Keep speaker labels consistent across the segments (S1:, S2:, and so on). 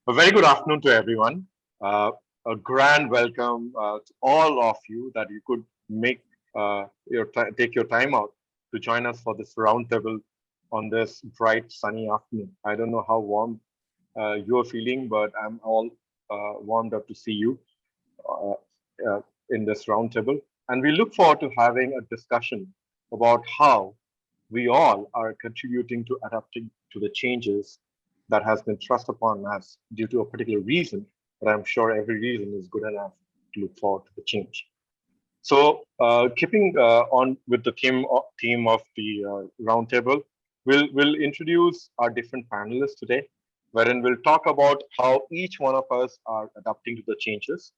S1: A very good afternoon to everyone. A grand welcome to all of you that you could make take your time out to join us for this roundtable on this bright sunny afternoon. I don't know how warm you're feeling, but I'm all warmed up to see you uh, in this roundtable. And we look forward to having a discussion about how we all are contributing to adapting to the changes that has been thrust upon us due to a particular reason, but I'm sure every reason is good enough to look forward to the change. So, keeping on with the theme of the roundtable, we'll introduce our different panelists today, wherein we'll talk about how each one of us are adapting to the changes,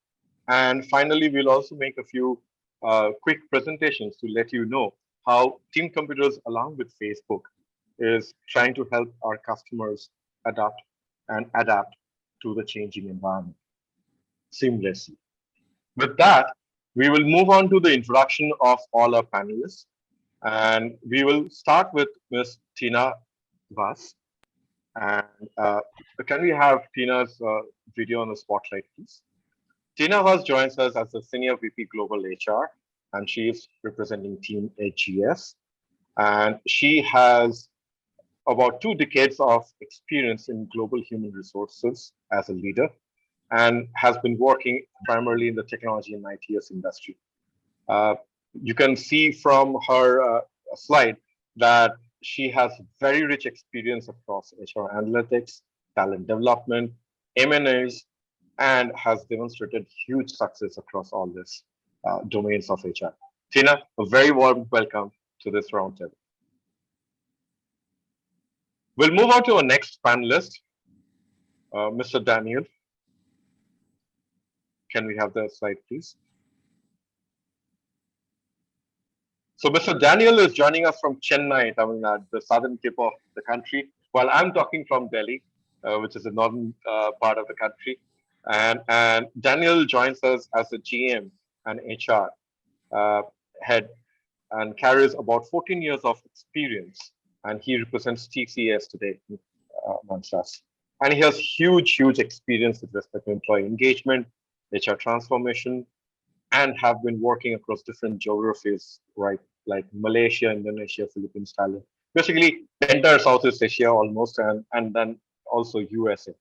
S1: and finally, we'll also make a few quick presentations to let you know how Team Computers, along with Facebook, is trying to help our customers adapt to the changing environment seamlessly. With that, we will move on to the introduction of all our panelists. And we will start with Ms. Tina Vas. And can we have Tina's video on the spotlight, please? Tina Vas joins us as the Senior VP Global HR, and she is representing Team ITeS. And she has about 2 decades of experience in global human resources as a leader and has been working primarily in the technology and ITeS industry. You can see from her slide that she has very rich experience across HR analytics, talent development, M&As, and has demonstrated huge success across all these domains of HR. Tina, a very warm welcome to this roundtable. We'll move on to our next panelist, Mr. Daniel. Can we have the slide, please? So Mr. Daniel is joining us from Chennai, Tamil Nadu, the southern tip of the country, while I'm talking from Delhi, which is the northern part of the country. And Daniel joins us as a GM and HR head and carries about 14 years of experience. And he represents TCS today amongst us. And he has huge experience with respect to employee engagement, HR transformation, and have been working across different geographies, right? Like Malaysia, Indonesia, Philippines, Thailand, basically the entire Southeast Asia almost, and then also USA.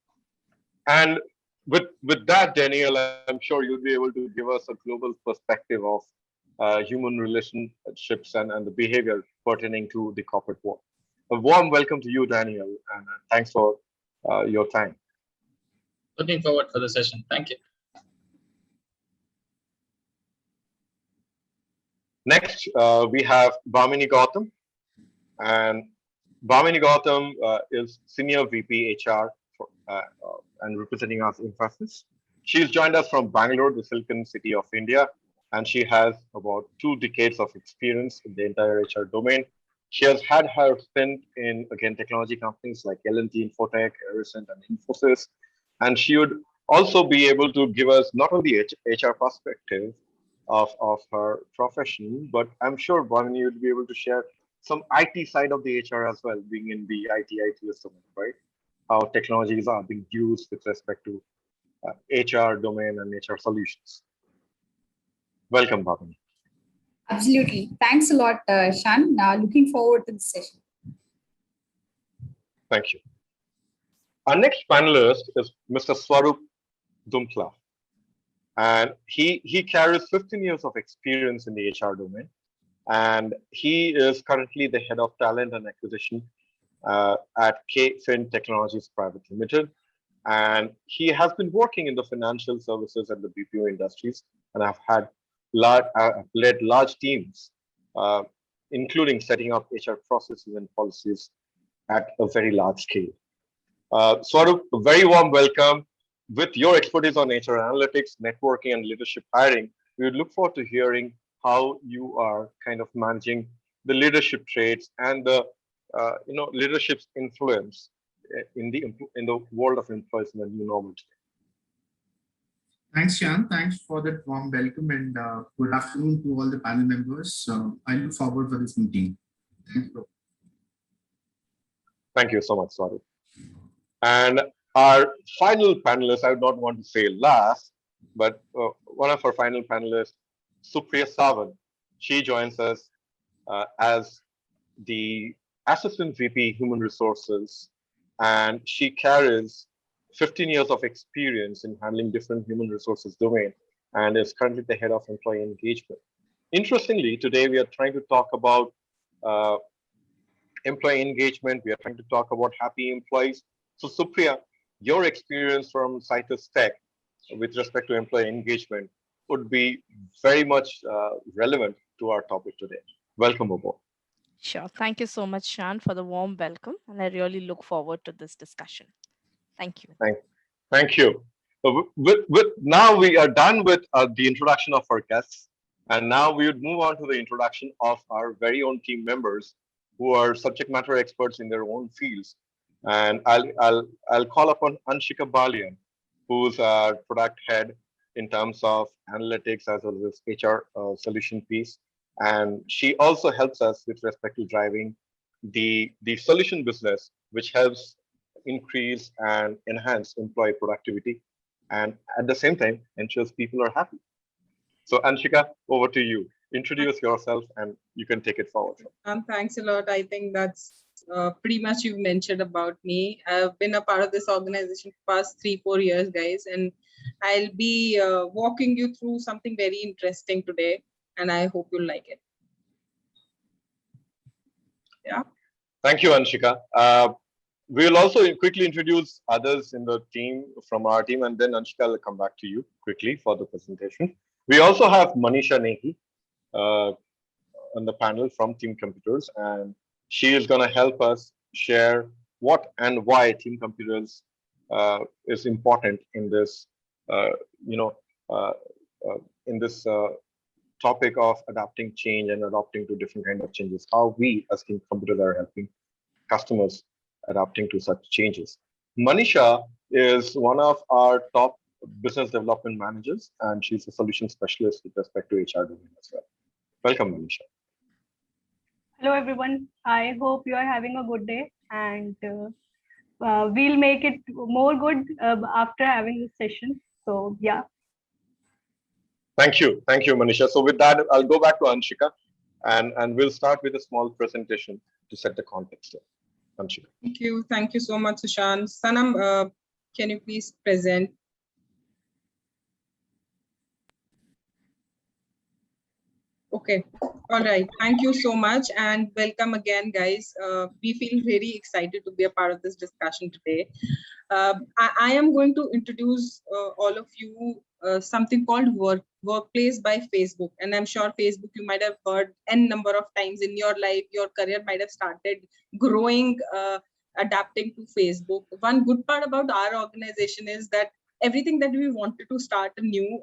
S1: And with that, Daniel, I'm sure you'll be able to give us a global perspective of human relationships and the behavior pertaining to the corporate world. A warm welcome to you, Daniel, and thanks for your time.
S2: Looking forward for the session. Thank you.
S1: Next, we have Bhamini Gautam, and Bhamini Gautam is Senior VP HR and representing us in Infosys. She's joined us from Bangalore, the Silicon City of India, and she has about 2 decades of experience in the entire HR domain. She has had her stint in, again, technology companies like L&T, Infotech, Erisant, and Infosys. And she would also be able to give us not only HR perspective of her profession, but I'm sure, Bhavini, you'd be able to share some IT side of the HR as well, being in the ITeS domain, right? How technologies are being used with respect to HR domain and HR solutions. Welcome, Bhavini.
S3: Absolutely. Thanks a lot, Shan. Looking forward to the session.
S1: Thank you. Our next panelist is Mr. Swarup Dumpla. And he carries 15 years of experience in the HR domain. And he is currently the head of talent and acquisition at KFin Technologies Private Limited. And he has been working in the financial services and the BPO industries, and have had led large teams, including setting up HR processes and policies at a very large scale. Swarup, a very warm welcome. With your expertise on HR analytics, networking, and leadership hiring, we would look forward to hearing how you are kind of managing the leadership traits and the leadership's influence in the world of employees in the new normal today.
S4: Thanks, Shan. Thanks for that warm welcome, and good afternoon to all the panel members. I look forward for this meeting. Thank you.
S1: Thank you so much, Swarup. And Our final panelist, I would not want to say last, but one of our final panelists, Supriya Sawan. She joins us as the Assistant VP Human Resources, and she carries 15 years of experience in handling different human resources domain and is currently the head of employee engagement. Interestingly, today we are trying to talk about uh, employee engagement. We are trying to talk about happy employees. So Supriya, your experience from ITeS Tech with respect to employee engagement would be very much relevant to our topic today. Welcome aboard.
S5: Sure. Thank you so much, Shan, for the warm welcome. And I really look forward to this discussion. Thank you.
S1: Thank you. So now we are done with the introduction of our guests. And now we would move on to the introduction of our very own team members who are subject matter experts in their own fields. And I'll call upon Anshika Balian, who's our product head in terms of analytics as well as HR solution piece. And she also helps us with respect to driving the solution business, which helps increase and enhance employee productivity, and at the same time ensures people are happy. So Anshika, over to you. Introduce yourself and you can take it forward.
S6: Thanks a lot. I think that's pretty much you've mentioned about me. I've been a part of this organization for past 3-4 years, guys, and I'll be walking you through something very interesting today, and I hope you'll like it. Yeah.
S1: Thank you, Anshika. We'll also quickly introduce others in the team from our team, and then Anshika will come back to you quickly for the presentation. We also have Manisha Nehi on the panel from Team Computers, and she is going to help us share what and why Team Computers is important in this, in this topic of adapting change and adapting to different kind of changes. How we as Team Computers are helping customers adapting to such changes. Manisha is one of our top business development managers, and she's a solution specialist with respect to HR domain as well. Welcome, Manisha.
S7: Hello, everyone. I hope you are having a good day, and we'll make it more good after having this session. So, yeah.
S1: Thank you, Manisha. So with that, I'll go back to Anshika, and we'll start with a small presentation to set the context. Anshika.
S6: Thank you so much, Sushan. Sanam, can you please present? Okay, all right. Thank you so much and welcome again, guys. We feel very excited to be a part of this discussion today. I am going to introduce all of you something called Workplace by Facebook. And I'm sure Facebook, you might have heard n number of times in your life. Your career might have started growing, adapting to Facebook. One good part about our organization is that everything that we wanted to start new,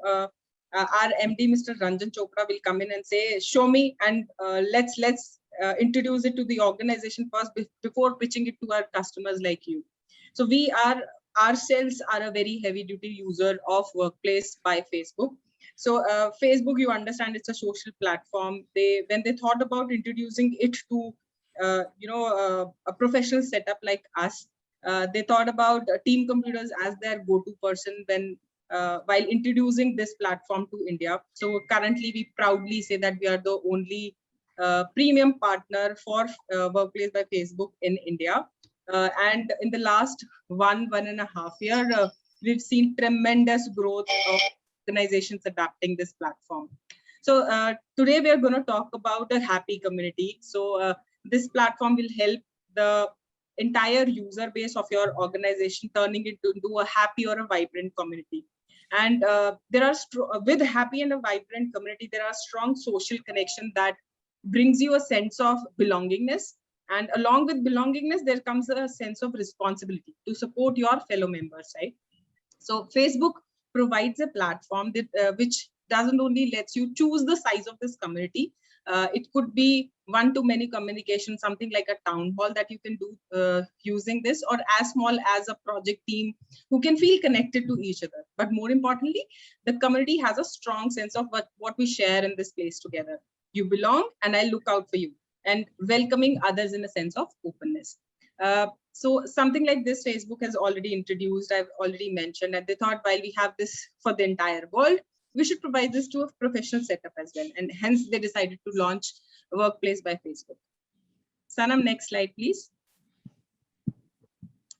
S6: our MD, Mr. Ranjan Chopra, will come in and say, show me, and let's introduce it to the organization first before pitching it to our customers like you. So we ourselves are a very heavy duty user of Workplace by Facebook. So Facebook, you understand, it's a social platform. When they thought about introducing it to a professional setup like us, they thought about Team Computers as their go-to person while introducing this platform to India. So currently, we proudly say that we are the only premium partner for Workplace by Facebook in India. And in the last 1.5 years, we've seen tremendous growth of organizations adapting this platform. So today we are going to talk about a happy community. So this platform will help the entire user base of your organization turning it into a happy or a vibrant community. And there are with happy and a vibrant community, there are strong social connection that brings you a sense of belongingness. And along with belongingness, there comes a sense of responsibility to support your fellow members, right? So Facebook provides a platform that which doesn't only lets you choose the size of this community. It could be one-to-many communication, something like a town hall that you can do using this, or as small as a project team who can feel connected to each other. But more importantly, the community has a strong sense of what we share in this place together. You belong and I look out for you, and welcoming others in a sense of openness. So something like this, Facebook has already introduced, I've already mentioned, and they thought while we have this for the entire world, we should provide this to a professional setup as well. And hence they decided to launch Workplace by Facebook. Sanam, next slide, please.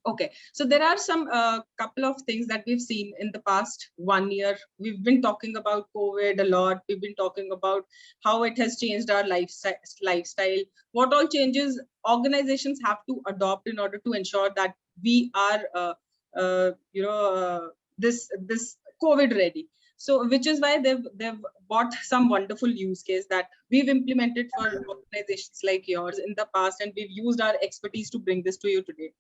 S6: Okay, so there are some couple of things that we've seen in the past 1 year. We've been talking about COVID a lot. We've been talking about how it has changed our lifestyle. What all changes organizations have to adopt in order to ensure that we are, this COVID ready. So, which is why they've bought some wonderful use case that we've implemented for organizations like yours in the past, and we've used our expertise to bring this to you today.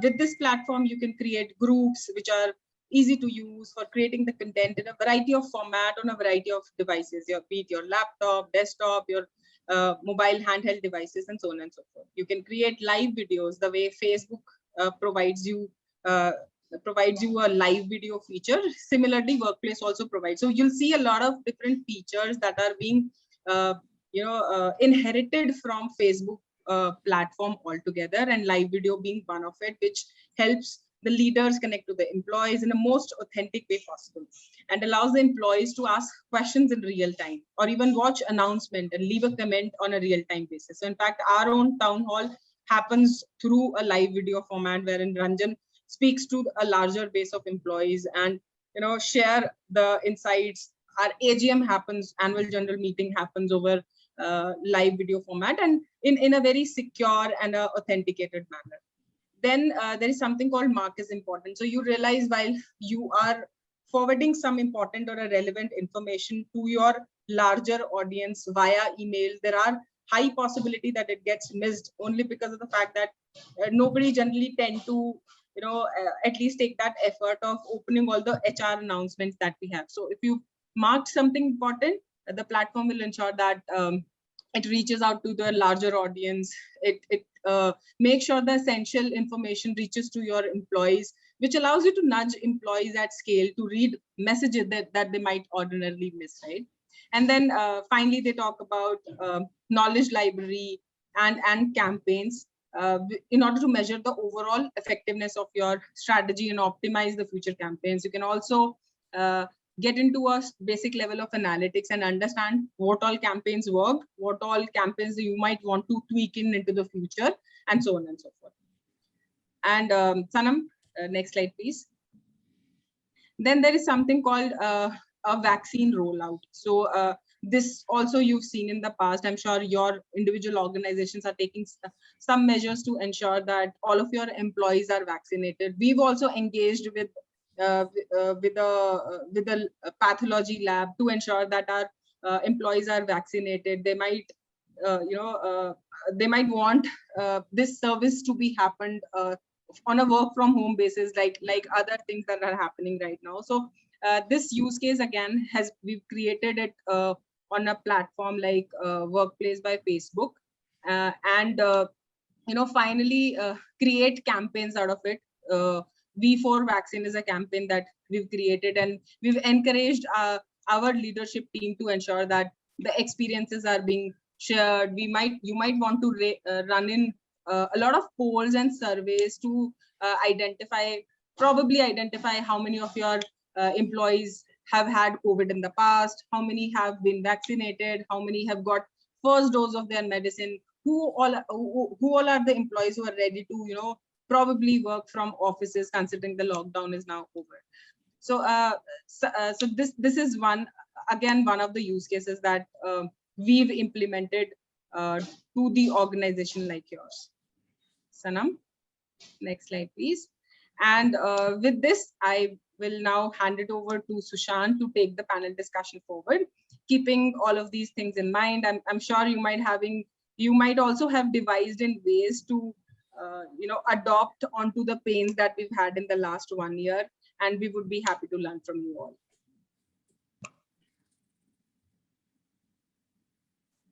S6: With this platform, you can create groups which are easy to use for creating the content in a variety of format on a variety of devices, be it your laptop, desktop, your mobile handheld devices, and so on and so forth. You can create live videos the way Facebook provides you a live video feature. Similarly, Workplace also provides. So you'll see a lot of different features that are being inherited from Facebook platform altogether, and live video being one of it, which helps the leaders connect to the employees in the most authentic way possible, and allows the employees to ask questions in real time, or even watch announcement and leave a comment on a real-time basis. So in fact, our own town hall happens through a live video format, wherein Ranjan speaks to a larger base of employees and share the insights. Our AGM happens, annual general meeting happens over live video format, and in a very secure and authenticated manner. Then there is something called mark is important. So you realize while you are forwarding some important or a relevant information to your larger audience via email, there are high possibility that it gets missed, only because of the fact that nobody generally tend to at least take that effort of opening all the HR announcements that we have. So if you marked something important, the platform will ensure that it reaches out to the larger audience. It makes sure the essential information reaches to your employees, which allows you to nudge employees at scale to read messages that they might ordinarily miss, right? And then finally, they talk about knowledge library and campaigns in order to measure the overall effectiveness of your strategy and optimize the future campaigns. You can also get into a basic level of analytics and understand what all campaigns work, what all campaigns you might want to tweak into the future, and so on and so forth. And Sanam, next slide, please. Then there is something called a vaccine rollout. So this also you've seen in the past. I'm sure your individual organizations are taking some measures to ensure that all of your employees are vaccinated. We've also engaged with a pathology lab to ensure that our employees are vaccinated. They might they might want this service to be happened on a work from home basis, like other things that are happening right now. So this use case again we've created it on a platform like Workplace by Facebook, and finally create campaigns out of it. V4 vaccine is a campaign that we've created, and we've encouraged our leadership team to ensure that the experiences are being shared. You might want to run in a lot of polls and surveys to identify how many of your employees have had COVID in the past, how many have been vaccinated, how many have got first dose of their medicine, who all are the employees who are ready to probably work from offices, considering the lockdown is now over. So so this is one of the use cases that we've implemented to the organization like yours. Sanam, next slide, please. And with this, I will now hand it over to Sushant to take the panel discussion forward. Keeping all of these things in mind, I'm sure you might also have devised in ways to adopt onto the pains that we've had in the last 1 year, and we would be happy to learn from you all.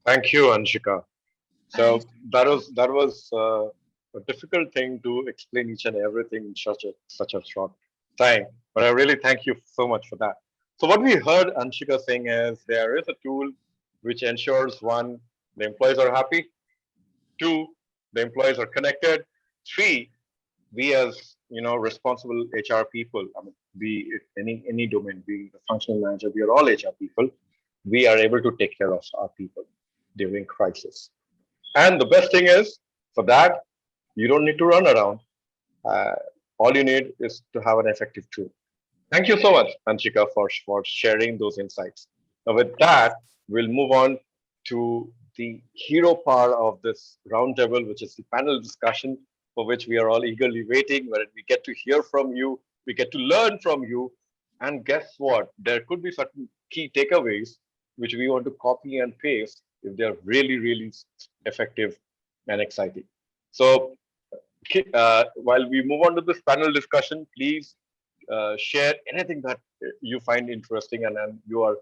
S1: Thank you, Anshika. So that was a difficult thing to explain each and everything in such a short time, but I really thank you so much for that. So what we heard Anshika saying is there is a tool which ensures, one, the employees are happy, two, the employees are connected, three, we as responsible HR people, I mean, be it any domain, being the functional manager, we are all HR people. We are able to take care of our people during crisis. And the best thing is, for that, you don't need to run around. Uh, all you need is to have an effective tool. Thank you so much, Anshika, for sharing those insights. Now, with that, we'll move on to the hero part of this roundtable, which is the panel discussion, for which we are all eagerly waiting, where we get to hear from you, we get to learn from you. And guess what? There could be certain key takeaways which we want to copy and paste if they're really, really effective and exciting. So, while we move on to this panel discussion, please share anything that you find interesting and you are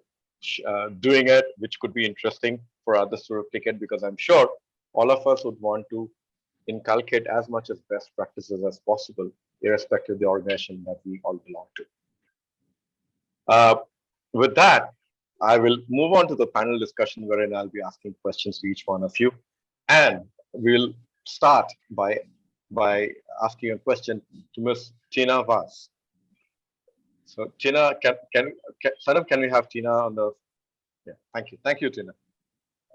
S1: doing it, which could be interesting for others to replicate, because I'm sure all of us would want to inculcate as much as best practices as possible, irrespective of the organization that we all belong to. With that, I will move on to the panel discussion, wherein I'll be asking questions to each one of you. And we'll start by asking a question to Ms. Tina Vaz. So Tina, Sanam, can we have Tina on the? Yeah, thank you, Tina.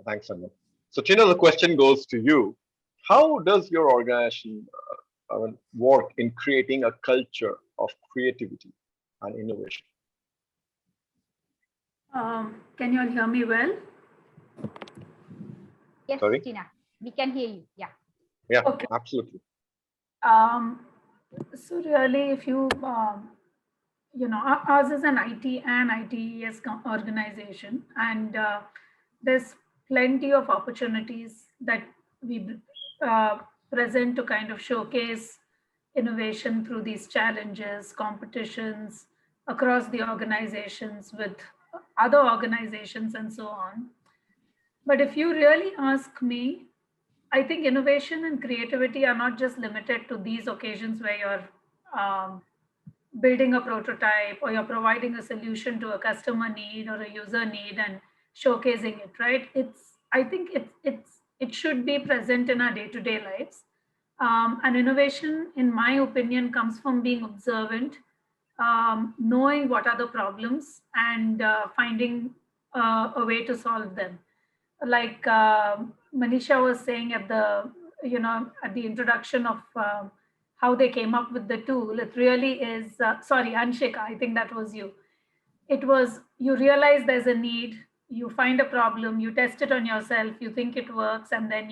S1: Thanks, Sanam. So Tina, the question goes to you. How does your organization work in creating a culture of creativity and innovation?
S8: Can you all hear me well?
S9: Yes,
S1: Sorry?
S9: Tina, we can hear you. Yeah.
S1: Yeah,
S8: Okay.
S1: absolutely.
S8: So really, if you, ours is an IT and ITeS organization, and there's plenty of opportunities that we present to kind of showcase innovation through these challenges, competitions across the organizations with other organizations and so on. But if you really ask me, I think innovation and creativity are not just limited to these occasions where you're building a prototype or you're providing a solution to a customer need or a user need and showcasing it, right? I think it should be present in our day-to-day lives. And innovation, in my opinion, comes from being observant, knowing what are the problems and finding a way to solve them. Like Manisha was saying at the introduction of how they came up with the tool, it really is, sorry, Anshika, I think that was you. It was, you realize there's a need, you find a problem, you test it on yourself, you think it works, and then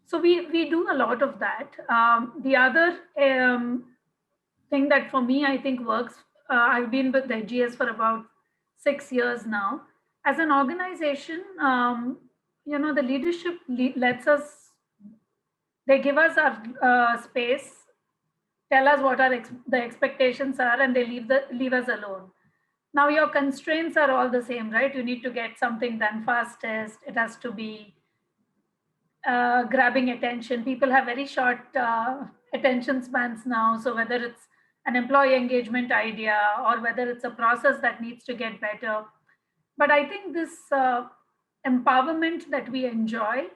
S8: so we do a lot of that. The other thing that for me, I think works, I've been with the GS for about 6 years now. As an organization, the leadership lets us, they give us our space, tell us what the expectations are, and they leave us alone. Now your constraints are all the same, right? You need to get something done fastest. It has to be grabbing attention. People have very short attention spans now. So whether it's an employee engagement idea or whether it's a process that needs to get better. But I think this empowerment that we enjoy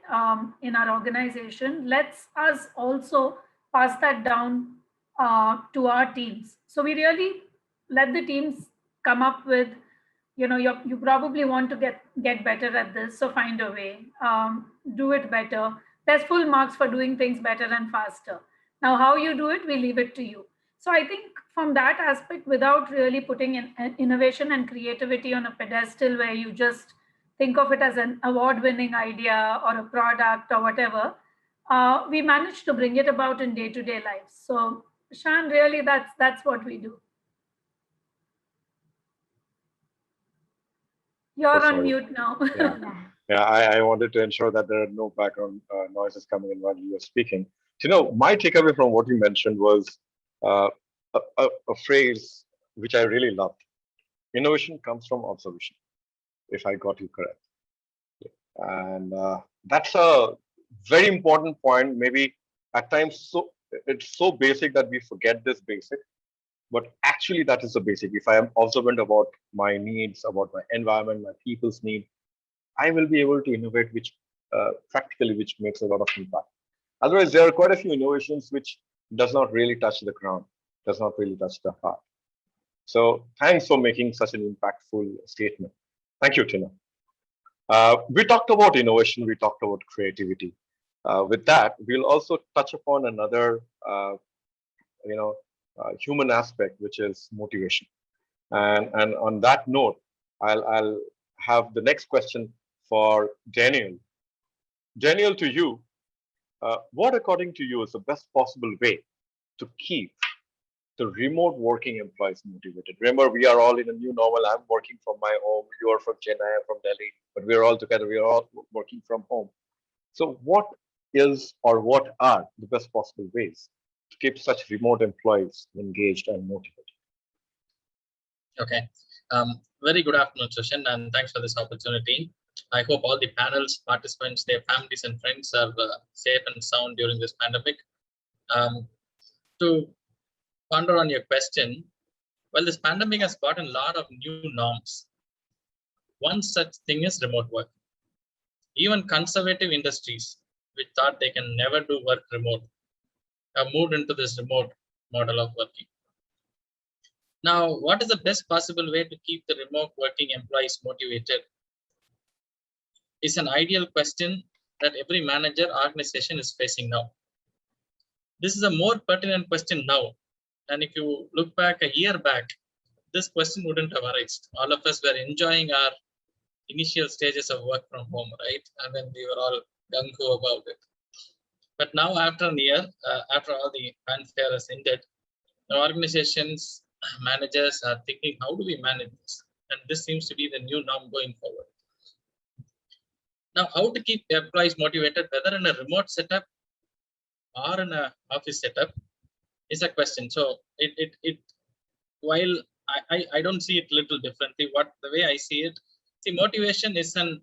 S8: in our organization lets us also pass that down to our teams. So we really let the teams come up with, you probably want to get better at this, so find a way, do it better. There's full marks for doing things better and faster. Now, how you do it, we leave it to you. So I think from that aspect, without really putting in innovation and creativity on a pedestal where you just think of it as an award-winning idea or a product or whatever, we managed to bring it about in day-to-day life. So Shan, really, that's what we do. You're on mute now.
S1: Yeah, I wanted to ensure that there are no background noises coming in while you were speaking. My takeaway from what you mentioned was a phrase which I really loved. Innovation comes from observation, if I got you correct. And that's a very important point. Maybe at times it's so basic that we forget this basic, but actually that is the basic. If I am observant about my needs, about my environment, my people's need, I will be able to innovate, which practically, which makes a lot of impact. Otherwise, there are quite a few innovations which does not really touch the ground, does not really touch the heart. So thanks for making such an impactful statement. Thank you, Tina. We talked about innovation, we talked about creativity. With that, we'll also touch upon another, human aspect, which is motivation. And on that note, I'll have the next question for Daniel. Daniel, to you, what according to you is the best possible way to keep the remote working employees motivated? Remember, we are all in a new normal. I'm working from my home. You are from Chennai, I'm from Delhi, but we're all together. We are all working from home. So what is or what are the best possible ways to keep such remote employees engaged and motivated?
S2: Okay. Very good afternoon, Sushan, and thanks for this opportunity. I hope all the panels participants, their families and friends are safe and sound during this pandemic. To ponder on your question, well, this pandemic has brought a lot of new norms. One such thing is remote work. Even conservative industries, which thought they can never do work remote, have moved into this remote model of working. Now, what is the best possible way to keep the remote working employees motivated? Is an ideal question that every manager organization is facing now. This is a more pertinent question now. And if you look back a year back, this question wouldn't have arisen. All of us were enjoying our initial stages of work from home, right? And then we were all gung-ho about it. But now after a year, after all the fanfare has ended, the organizations, managers are thinking, how do we manage this? And this seems to be the new norm going forward. Now, how to keep employees motivated, whether in a remote setup or in an office setup, is a question. So while I don't see it a little differently, the way I see it, see, motivation is an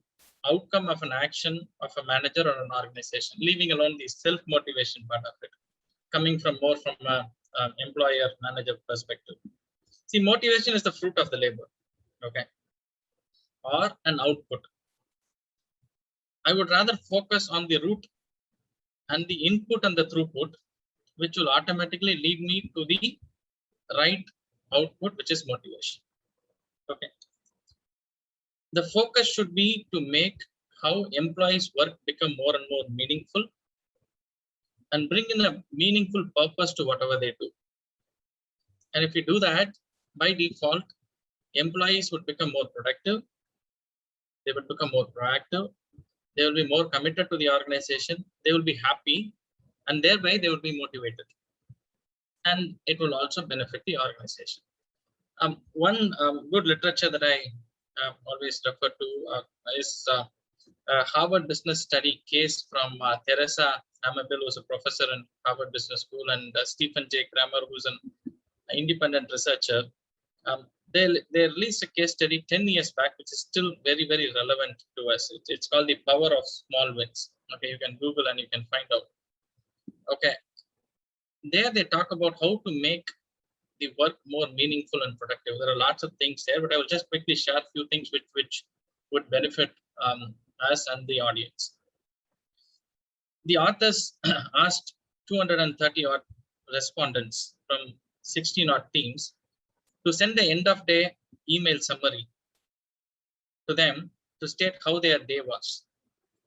S2: outcome of an action of a manager or an organization, leaving alone the self-motivation part of it, coming from more from a employer-manager perspective. See, motivation is the fruit of the labor, okay, or an output. I would rather focus on the root and the input and the throughput, which will automatically lead me to the right output, which is motivation. Okay. The focus should be to make how employees' work become more and more meaningful and bring in a meaningful purpose to whatever they do. And if we do that, by default, employees would become more productive, they would become more proactive, they will be more committed to the organization, they will be happy, and thereby they will be motivated. And it will also benefit the organization. One good literature that I always refer to is Harvard Business Study case from Teresa Amabile, who's a professor in Harvard Business School, and Stephen J. Kramer, who's an independent researcher. They released a case study 10 years back, which is still very, very relevant to us. It's called the power of small wins. Okay, you can Google and you can find out. Okay, there they talk about how to make the work more meaningful and productive. There are lots of things there, but I will just quickly share a few things which would benefit us and the audience. The authors asked 230 odd respondents from 16 odd teams to send the end of day email summary to them to state how their day was.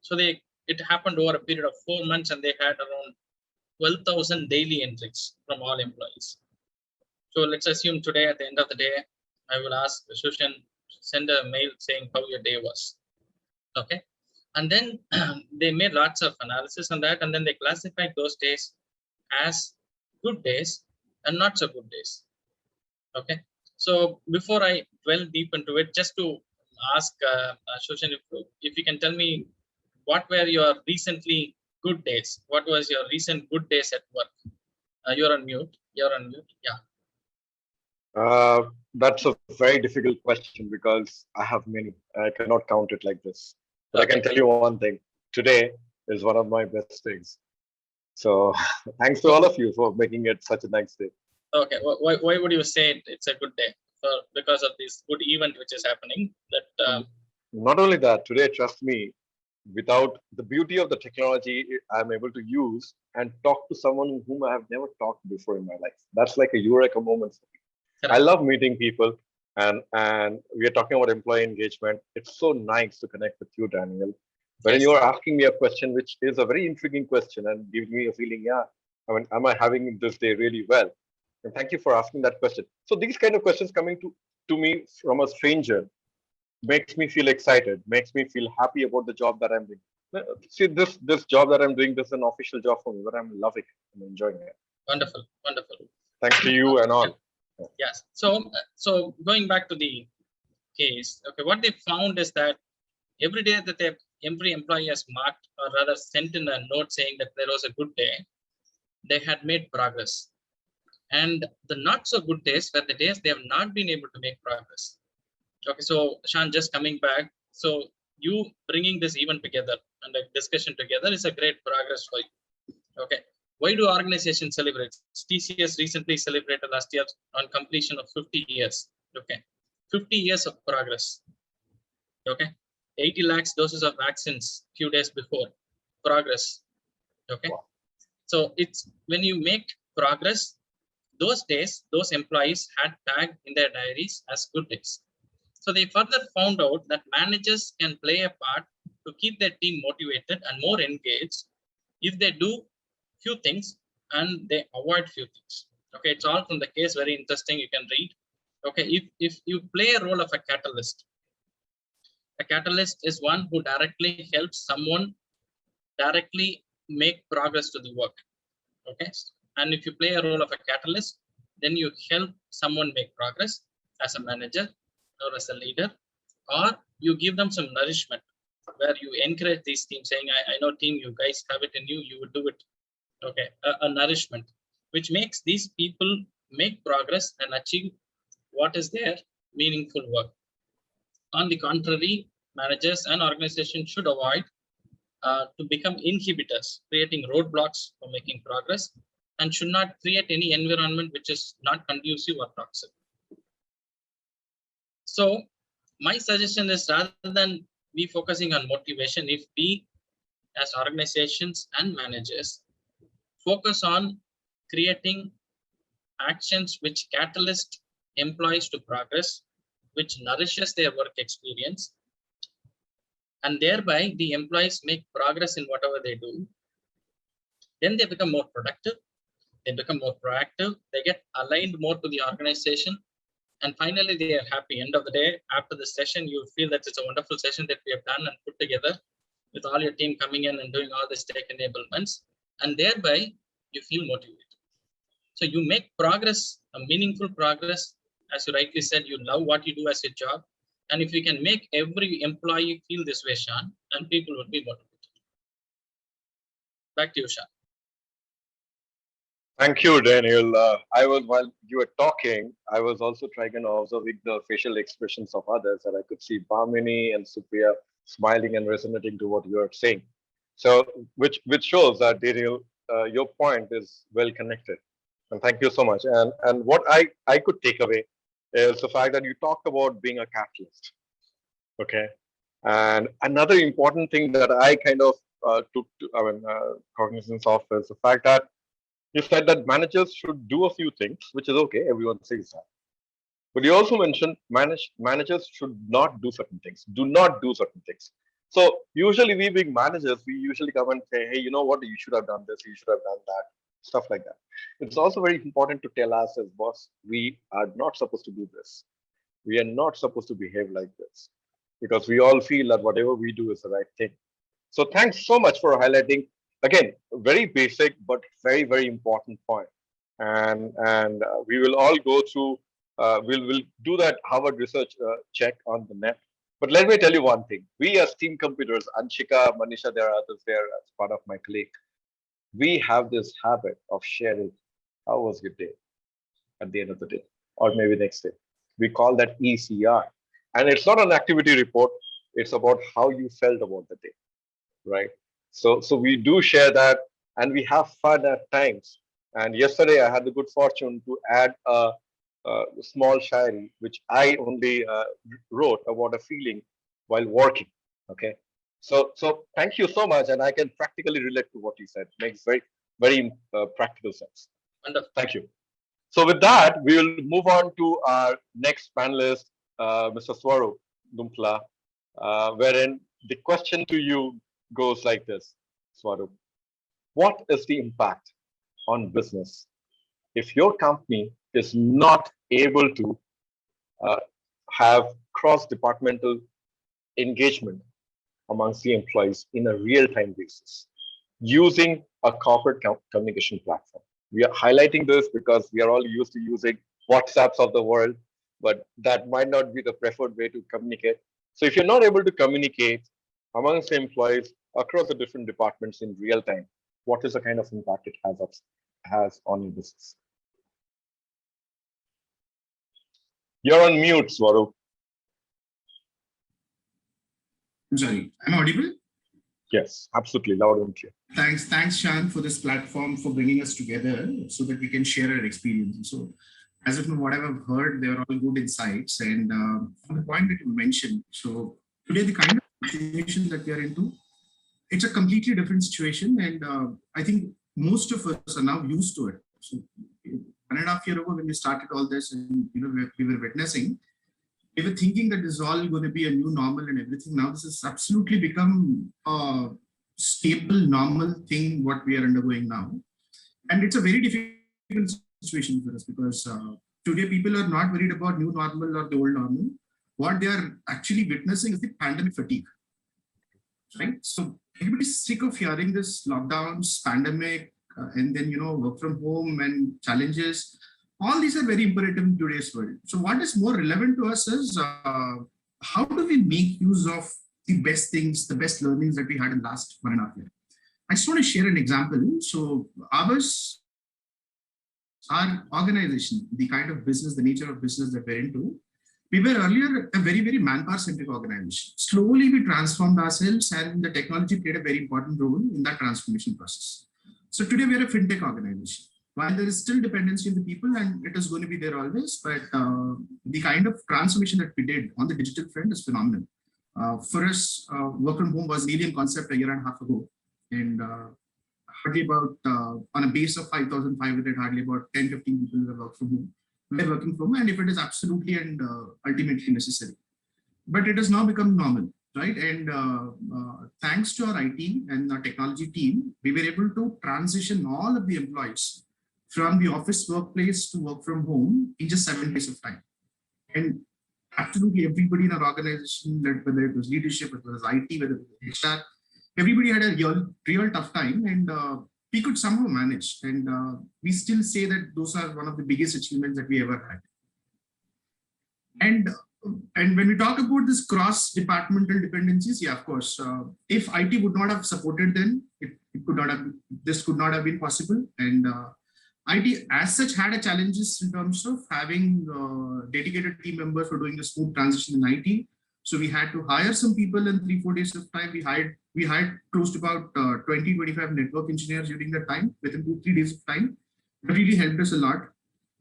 S2: So it happened over a period of 4 months, and they had around 12,000 daily entries from all employees. So let's assume today at the end of the day, I will ask Sushan, send a mail saying how your day was. Okay. And then they made lots of analysis on that, and then they classified those days as good days and not so good days. Okay. So before I dwell deep into it, just to ask Sushan, if you can tell me what were your recently good days? What was your recent good days at work? You're on mute. You're on mute. Yeah.
S1: That's a very difficult question because I have many. I cannot count it like this. But okay. I can tell you one thing. Today is one of my best days. So thanks to all of you for making it such a nice day.
S2: Okay. Why would you say it's a good day? Because of this good event which is happening? That
S1: not only that, today, trust me, without the beauty of the technology, I'm able to use and talk to someone whom I have never talked before in my life. That's like a eureka moment for me. I love meeting people, and we are talking about employee engagement. It's so nice to connect with you, Daniel. When you are asking me a question, which is a very intriguing question and gives me a feeling, yeah, I mean, am I having this day really well? And thank you for asking that question. So these kind of questions coming to me from a stranger makes me feel excited, makes me feel happy about the job that I'm doing. See, this job that I'm doing, this is an official job for me, but I'm loving it. I'm enjoying it.
S2: Wonderful, wonderful.
S1: Thanks to you and all.
S2: Yes. So going back to the case, okay, what they found is that every day that every employee has marked or rather sent in a note saying that there was a good day, they had made progress. And the not so good days were the days they have not been able to make progress. Okay, so Shan, just coming back, so you bringing this event together and a discussion together is a great progress for you. Okay, why do organizations celebrate? TCS recently celebrated last year on completion of 50 years. Okay, 50 years of progress. Okay, 80 lakhs doses of vaccines few days before. Progress. Okay, so it's when you make progress, those days, those employees had tagged in their diaries as good days. So they further found out that managers can play a part to keep their team motivated and more engaged if they do few things and they avoid few things. Okay, it's all from the case, very interesting, you can read. Okay, if you play a role of a catalyst is one who directly helps someone directly make progress to the work. Okay, and if you play a role of a catalyst, then you help someone make progress as a manager or as a leader, or you give them some nourishment where you encourage these teams saying, I know team, you guys have it in you, you would do it. Okay, a nourishment, which makes these people make progress and achieve what is their meaningful work. On the contrary, managers and organizations should avoid to become inhibitors, creating roadblocks for making progress, and should not create any environment which is not conducive or toxic. So my suggestion is, rather than we focusing on motivation, if we as organizations and managers focus on creating actions which catalyst employees to progress, which nourishes their work experience, and thereby the employees make progress in whatever they do, then they become more productive, they become more proactive, they get aligned more to the organization, and finally they are happy. End of the day, after the session, you feel that it's a wonderful session that we have done and put together with all your team coming in and doing all this tech enablements, and thereby you feel motivated. So you make progress, a meaningful progress. As you rightly said, you love what you do as your job. And if you can make every employee feel this way, Shan, then people will be motivated. Back to you, Shan.
S1: Thank you, Daniel. While you were talking, I was also trying and observing the facial expressions of others, and I could see Bhamini and Supriya smiling and resonating to what you are saying. So, which shows that, Daniel, your point is well connected. And thank you so much. And what I could take away is the fact that you talked about being a catalyst. Okay. And another important thing that I kind of took cognizance of is the fact that you said that managers should do a few things, which is okay. Everyone says that. But you also mentioned managers should not do certain things. Do not do certain things. So usually we being managers, we usually come and say, hey, you know what? You should have done this. You should have done that. Stuff like that. It's also very important to tell us as boss, we are not supposed to do this. We are not supposed to behave like this, because we all feel that whatever we do is the right thing. So thanks so much for highlighting, again, very basic but very, very important point. And we will all go through, we'll do that Harvard research check on the net. But let me tell you one thing. We as team computers, Anshika, Manisha, there are others there as part of my clique. We have this habit of sharing how was your day at the end of the day, or maybe next day. We call that ECR. And it's not an activity report. It's about how you felt about the day, right? So we do share that, and we have fun at times. And yesterday I had the good fortune to add a small shairi, which I only wrote about a feeling while working. Okay. So thank you so much, and I can practically relate to what you said. Makes very practical sense.
S2: Wonderful.
S1: Thank you. So with that, we will move on to our next panelist, Mr. Swarup Dumpla, wherein the question to you goes like this, Swarup. What is the impact on business if your company is not able to uh, have cross-departmental engagement amongst the employees in a real-time basis using a corporate communication platform? We are highlighting this because we are all used to using WhatsApps of the world, but that might not be the preferred way to communicate. So if you're not able to communicate amongst the employees across the different departments in real time, what is the kind of impact it has on your business? You're on mute, Swarup.
S4: I'm sorry, I'm audible?
S1: Yes, absolutely, loud and clear.
S4: Thanks, Shan, for this platform, for bringing us together so that we can share our experiences. So, as of now, whatever I've heard, they are all good insights. And on the point that you mentioned, so today, the kind of situation that we are into, it's a completely different situation. And I think most of us are now used to it. So, 1.5 years ago, when we started all this, and we were witnessing, we were thinking that this is all going to be a new normal and everything. Now this has absolutely become a stable, normal thing, what we are undergoing now. And it's a very difficult situation for us because today people are not worried about new normal or the old normal. What they are actually witnessing is the pandemic fatigue, right? So everybody's sick of hearing this lockdowns, pandemic, and then, work from home and challenges. All these are very imperative in today's world. So what is more relevant to us is how do we make use of the best things, the best learnings that we had in the last 1.5 years? I just want to share an example. So our organization, the kind of business, the nature of business that we're into, we were earlier a very, very manpower-centric organization. Slowly we transformed ourselves and the technology played a very important role in that transformation process. So today we're a fintech organization. While there is still dependency on the people and it is going to be there always, but the kind of transformation that we did on the digital front is phenomenal. For us, work from home was an alien concept a 1.5 years ago. And hardly about, on a base of 5,500, hardly about 10, 15 people who work from home. We're working from home, and if it is absolutely and ultimately necessary. But it has now become normal, right? And thanks to our IT and our technology team, we were able to transition all of the employees from the office workplace to work from home in just 7 days of time. And absolutely everybody in our organization, whether it was leadership, whether it was IT, whether it was HR, everybody had a real tough time, and we could somehow manage. And we still say that those are one of the biggest achievements that we ever had. And when we talk about this cross-departmental dependencies, yeah, of course, if IT would not have supported them, this could not have been possible. And IT as such had a challenges in terms of having dedicated team members for doing the smooth transition in IT. So we had to hire some people in 3-4 days of time. We hired close to about 20-25 network engineers during that time, within 2-3 days of time. It really helped us a lot.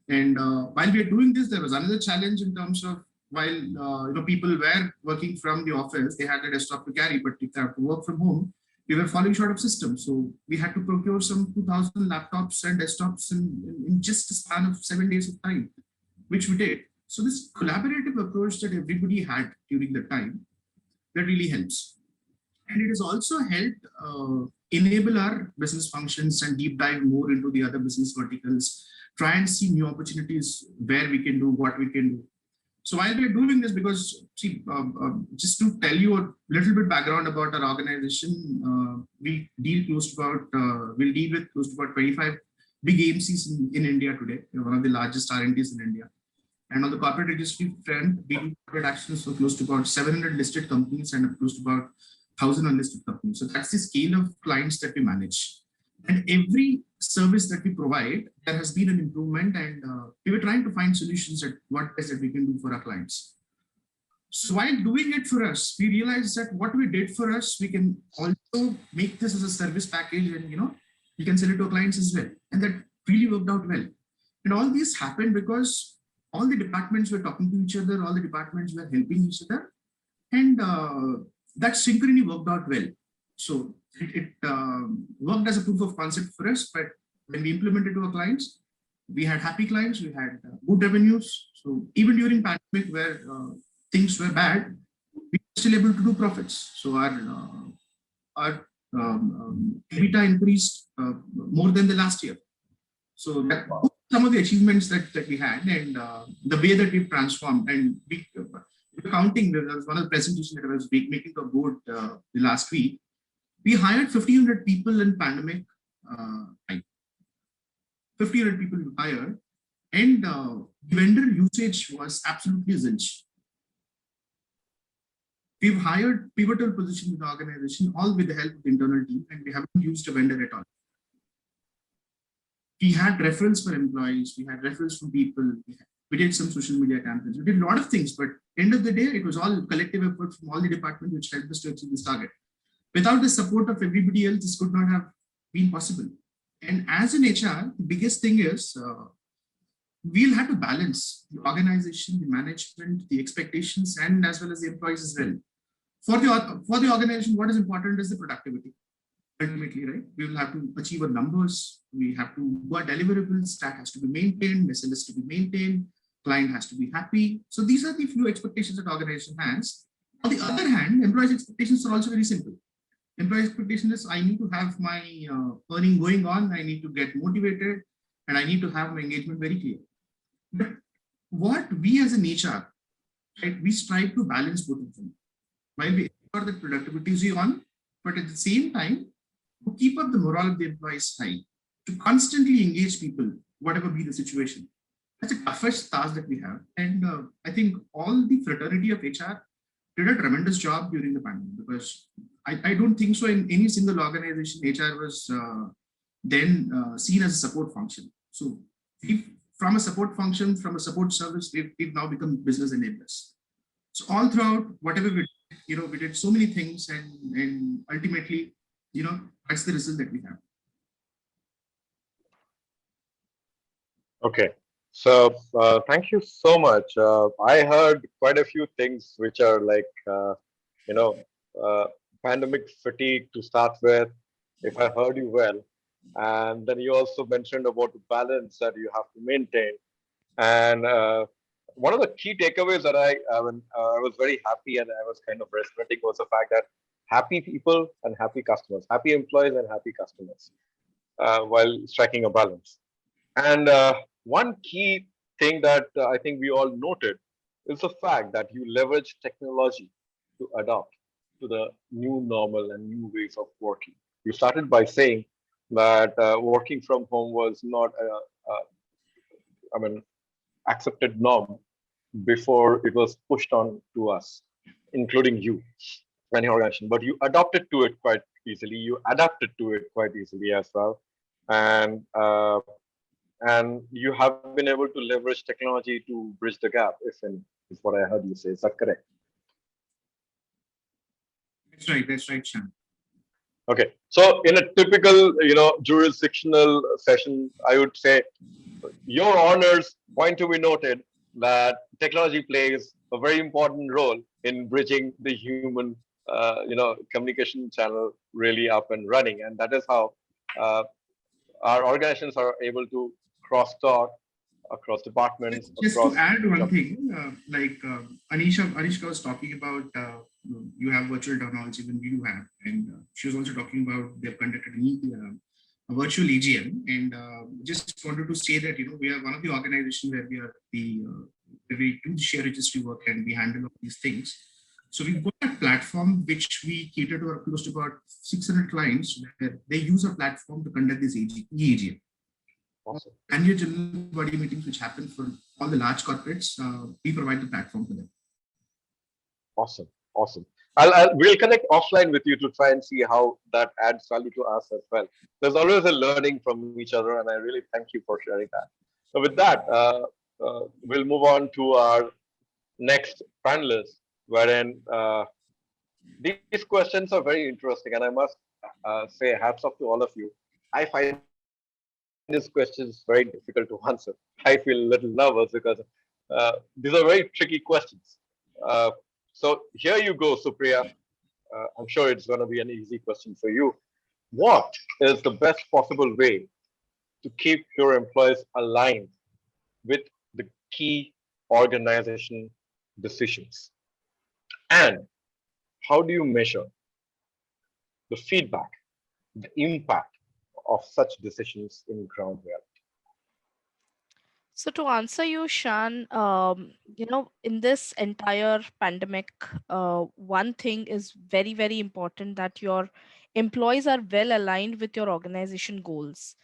S4: And while we are doing this, there was another challenge in terms of while people were working from the office, they had a desktop to carry, but if they have to work from home, we were falling short of systems. So we had to procure some 2,000 laptops and desktops in just a span of 7 days of time, which we did. So this collaborative approach that everybody had during the time, that really helps. And it has also helped enable our business functions and deep dive more into the other business verticals, try and see new opportunities where we can do what we can do. So while we're doing this, because see, just to tell you a little bit background about our organization, we deal with close to about 25 big AMCs in India today, one of the largest R&Ds in India. And on the corporate registry front, we do corporate actions for close to about 700 listed companies and close to about 1,000 unlisted companies. So that's the scale of clients that we manage. And every service that we provide, there has been an improvement, and we were trying to find solutions at what best that we can do for our clients. So while doing it for us, we realized that what we did for us, we can also make this as a service package, and we can sell it to our clients as well. And that really worked out well. And all this happened because all the departments were talking to each other, all the departments were helping each other. And that synchrony worked out well. So it worked as a proof of concept for us, but when we implemented to our clients, we had happy clients, we had good revenues. So even during pandemic where things were bad, we were still able to do profits. So our EBITDA increased more than the last year. So that, some of the achievements that we had, and the way that we've transformed, and we were counting. There was one of the presentations that I was making to a board the last week. We hired 1,500 people in pandemic time. 1,500 people we hired, and vendor usage was absolutely zilch. We've hired pivotal positions in the organization, all with the help of the internal team, and we haven't used a vendor at all. We had referrals for employees, we had referrals from people, we did some social media campaigns, we did a lot of things, but end of the day, it was all collective effort from all the departments which helped us to achieve this target. Without the support of everybody else, this could not have been possible. And as an HR, the biggest thing is we'll have to balance the organization, the management, the expectations, and as well as the employees as well. For the organization, what is important is the productivity. Ultimately, right? We will have to achieve our numbers. We have to do our deliverables. That has to be maintained. SLS to be maintained. Client has to be happy. So these are the few expectations that organization has. On the other hand, employees' expectations are also very simple. Employee expectation is I need to have my earning going on. I need to get motivated, and I need to have my engagement very clear. But what we as an HR, right? We strive to balance both of them. While we ensure that productivity is on, but at the same time, to keep up the morale of the employees high, to constantly engage people, whatever be the situation. That's the toughest task that we have. And I think all the fraternity of HR did a tremendous job during the pandemic, because I don't think so in any single organization, HR was then seen as a support function. So from a support function, from a support service, we've now become business enablers. So all throughout, whatever we did, we did so many things, and ultimately, that's the result that we have.
S1: Okay, so thank you so much. I heard quite a few things which are like, pandemic fatigue to start with, if I heard you well. And then you also mentioned about the balance that you have to maintain. And one of the key takeaways that I was very happy and I was kind of resonating was the fact that happy people and happy customers, happy employees and happy customers, while striking a balance. And one key thing that I think we all noted is the fact that you leverage technology to adapt to the new normal and new ways of working. You started by saying that working from home was not accepted norm before it was pushed on to us, including you and your organization. But you adapted to it quite easily. You adapted to it quite easily as well, and you have been able to leverage technology to bridge the gap. If any, is what I heard you say. Is that correct?
S4: That's right, Shan.
S1: Okay, so in a typical, jurisdictional session, I would say, your honors, point to be noted that technology plays a very important role in bridging the human, communication channel really up and running, and that is how our organizations are able to cross-talk across departments.
S4: Just to add one thing, like Anishka was talking about, you have virtual technology when we do have, and she was also talking about they've conducted a virtual AGM, and just wanted to say that we are one of the organizations where we do the share registry work and we handle all these things. So we've got a platform which we cater to close to about 600 clients where they use a platform to conduct this AGM.
S1: Awesome.
S4: Annual general body meetings which happen for all the large corporates, we provide the platform for them.
S1: Awesome. We'll connect offline with you to try and see how that adds value to us as well. There's always a learning from each other, and I really thank you for sharing that. So with that, we'll move on to our next panelist, wherein these questions are very interesting, and I must say hats off to all of you. I find these questions very difficult to answer. I feel a little nervous because these are very tricky questions. So here you go, Supriya. I'm sure it's going to be an easy question for you. What is the best possible way to keep your employees aligned with the key organization decisions? And how do you measure the feedback, the impact of such decisions in ground reality?
S5: So to answer you, Shan, in this entire pandemic, one thing is very, very important, that your employees are well aligned with your organization goals.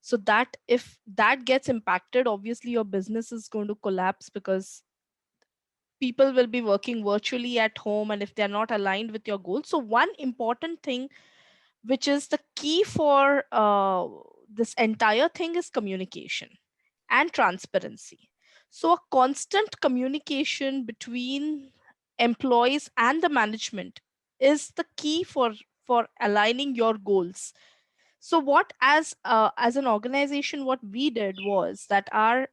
S5: So that if that gets impacted, obviously your business is going to collapse, because people will be working virtually at home, and if they're not aligned with your goals. So one important thing, which is the key for this entire thing, is communication and transparency. So a constant communication between employees and the management is the key for aligning your goals. So what, as an organization, what we did was that our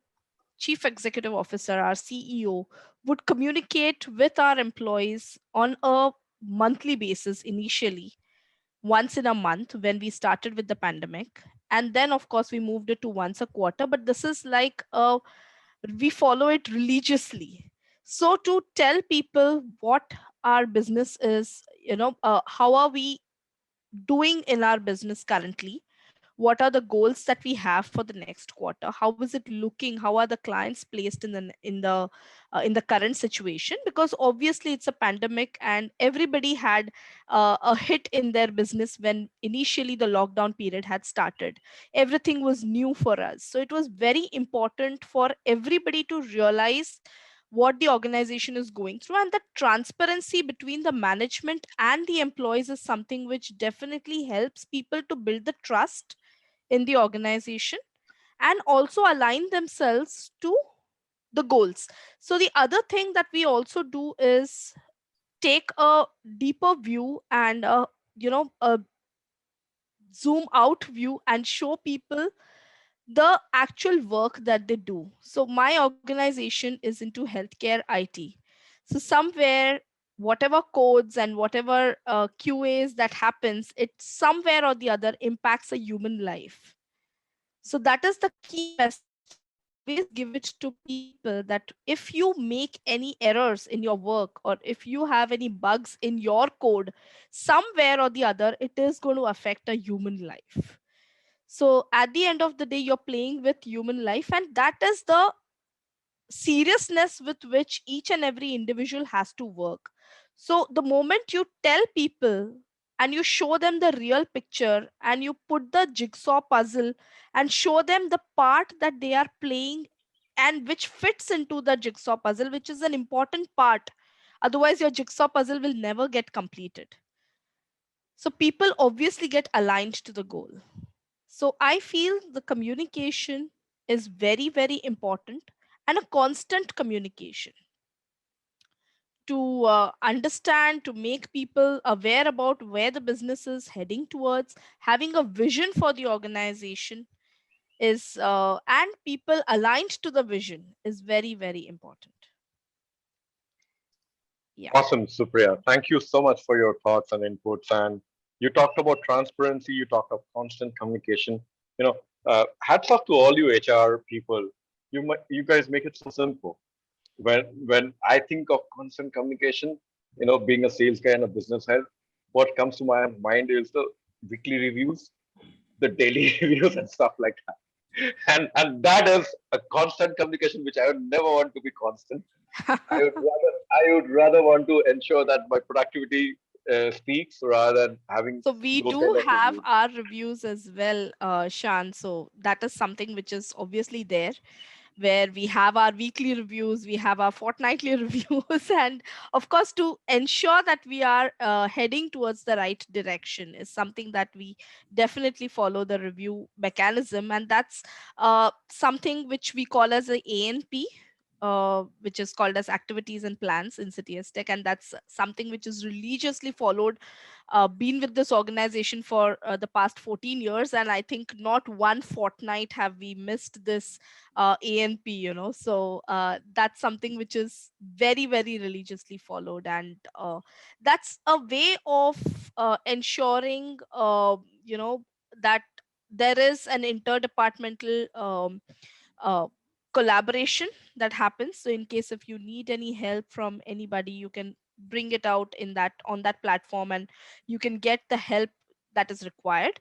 S5: chief executive officer, our CEO, would communicate with our employees on a monthly basis initially, once in a month when we started with the pandemic. And then, of course, we moved it to once a quarter. But this is like we follow it religiously. So to tell people what our business is, how are we doing in our business currently, what are the goals that we have for the next quarter, how is it looking, how are the clients placed in the current situation, because obviously it's a pandemic and everybody had a hit in their business when initially the lockdown period had started. Everything was new for us, so it was very important for everybody to realize what the organization is going through, and the transparency between the management and the employees is something which definitely helps people to build the trust in the organization and also align themselves to the goals. So the other thing that we also do is take a deeper view and a zoom out view and show people the actual work that they do. So my organization is into healthcare IT. So somewhere, whatever codes and whatever QAs that happens, it somewhere or the other impacts a human life. So that is the key message that we always give it to people, that if you make any errors in your work, or if you have any bugs in your code, somewhere or the other, it is going to affect a human life. So at the end of the day, you're playing with human life, and that is the seriousness with which each and every individual has to work. So the moment you tell people and you show them the real picture and you put the jigsaw puzzle and show them the part that they are playing and which fits into the jigsaw puzzle, which is an important part, otherwise your jigsaw puzzle will never get completed. So people obviously get aligned to the goal. So I feel the communication is very, very important, and a constant communication to understand, to make people aware about where the business is heading towards, having a vision for the organization is, and people aligned to the vision is very, very important. Yeah.
S1: Awesome, Supriya. Thank you so much for your thoughts and inputs. And you talked about transparency, you talked of constant communication. Hats off to all you HR people. You guys make it so simple. When I think of constant communication, being a sales guy and a business head, what comes to my mind is the weekly reviews, the daily reviews, and stuff like that. And that is a constant communication, which I would never want to be constant. I would rather want to ensure that my productivity speaks rather than having
S5: So we
S1: those
S5: do
S1: kind of
S5: have
S1: reviews.
S5: our reviews as well, Shan. So that is something which is obviously there, where we have our weekly reviews, we have our fortnightly reviews, and of course, to ensure that we are heading towards the right direction is something that we definitely follow the review mechanism, and that's something which we call as a ANP. which is called as activities and plans in ITeS Tech, and that's something which is religiously followed. Been with this organization for the past 14 years, and I think not one fortnight have we missed this ANP. So that's something which is very, very religiously followed, and that's a way of ensuring, that there is an interdepartmental uh, collaboration that happens. So in case if you need any help from anybody, you can bring it out in that on that platform, and you can get the help that is required,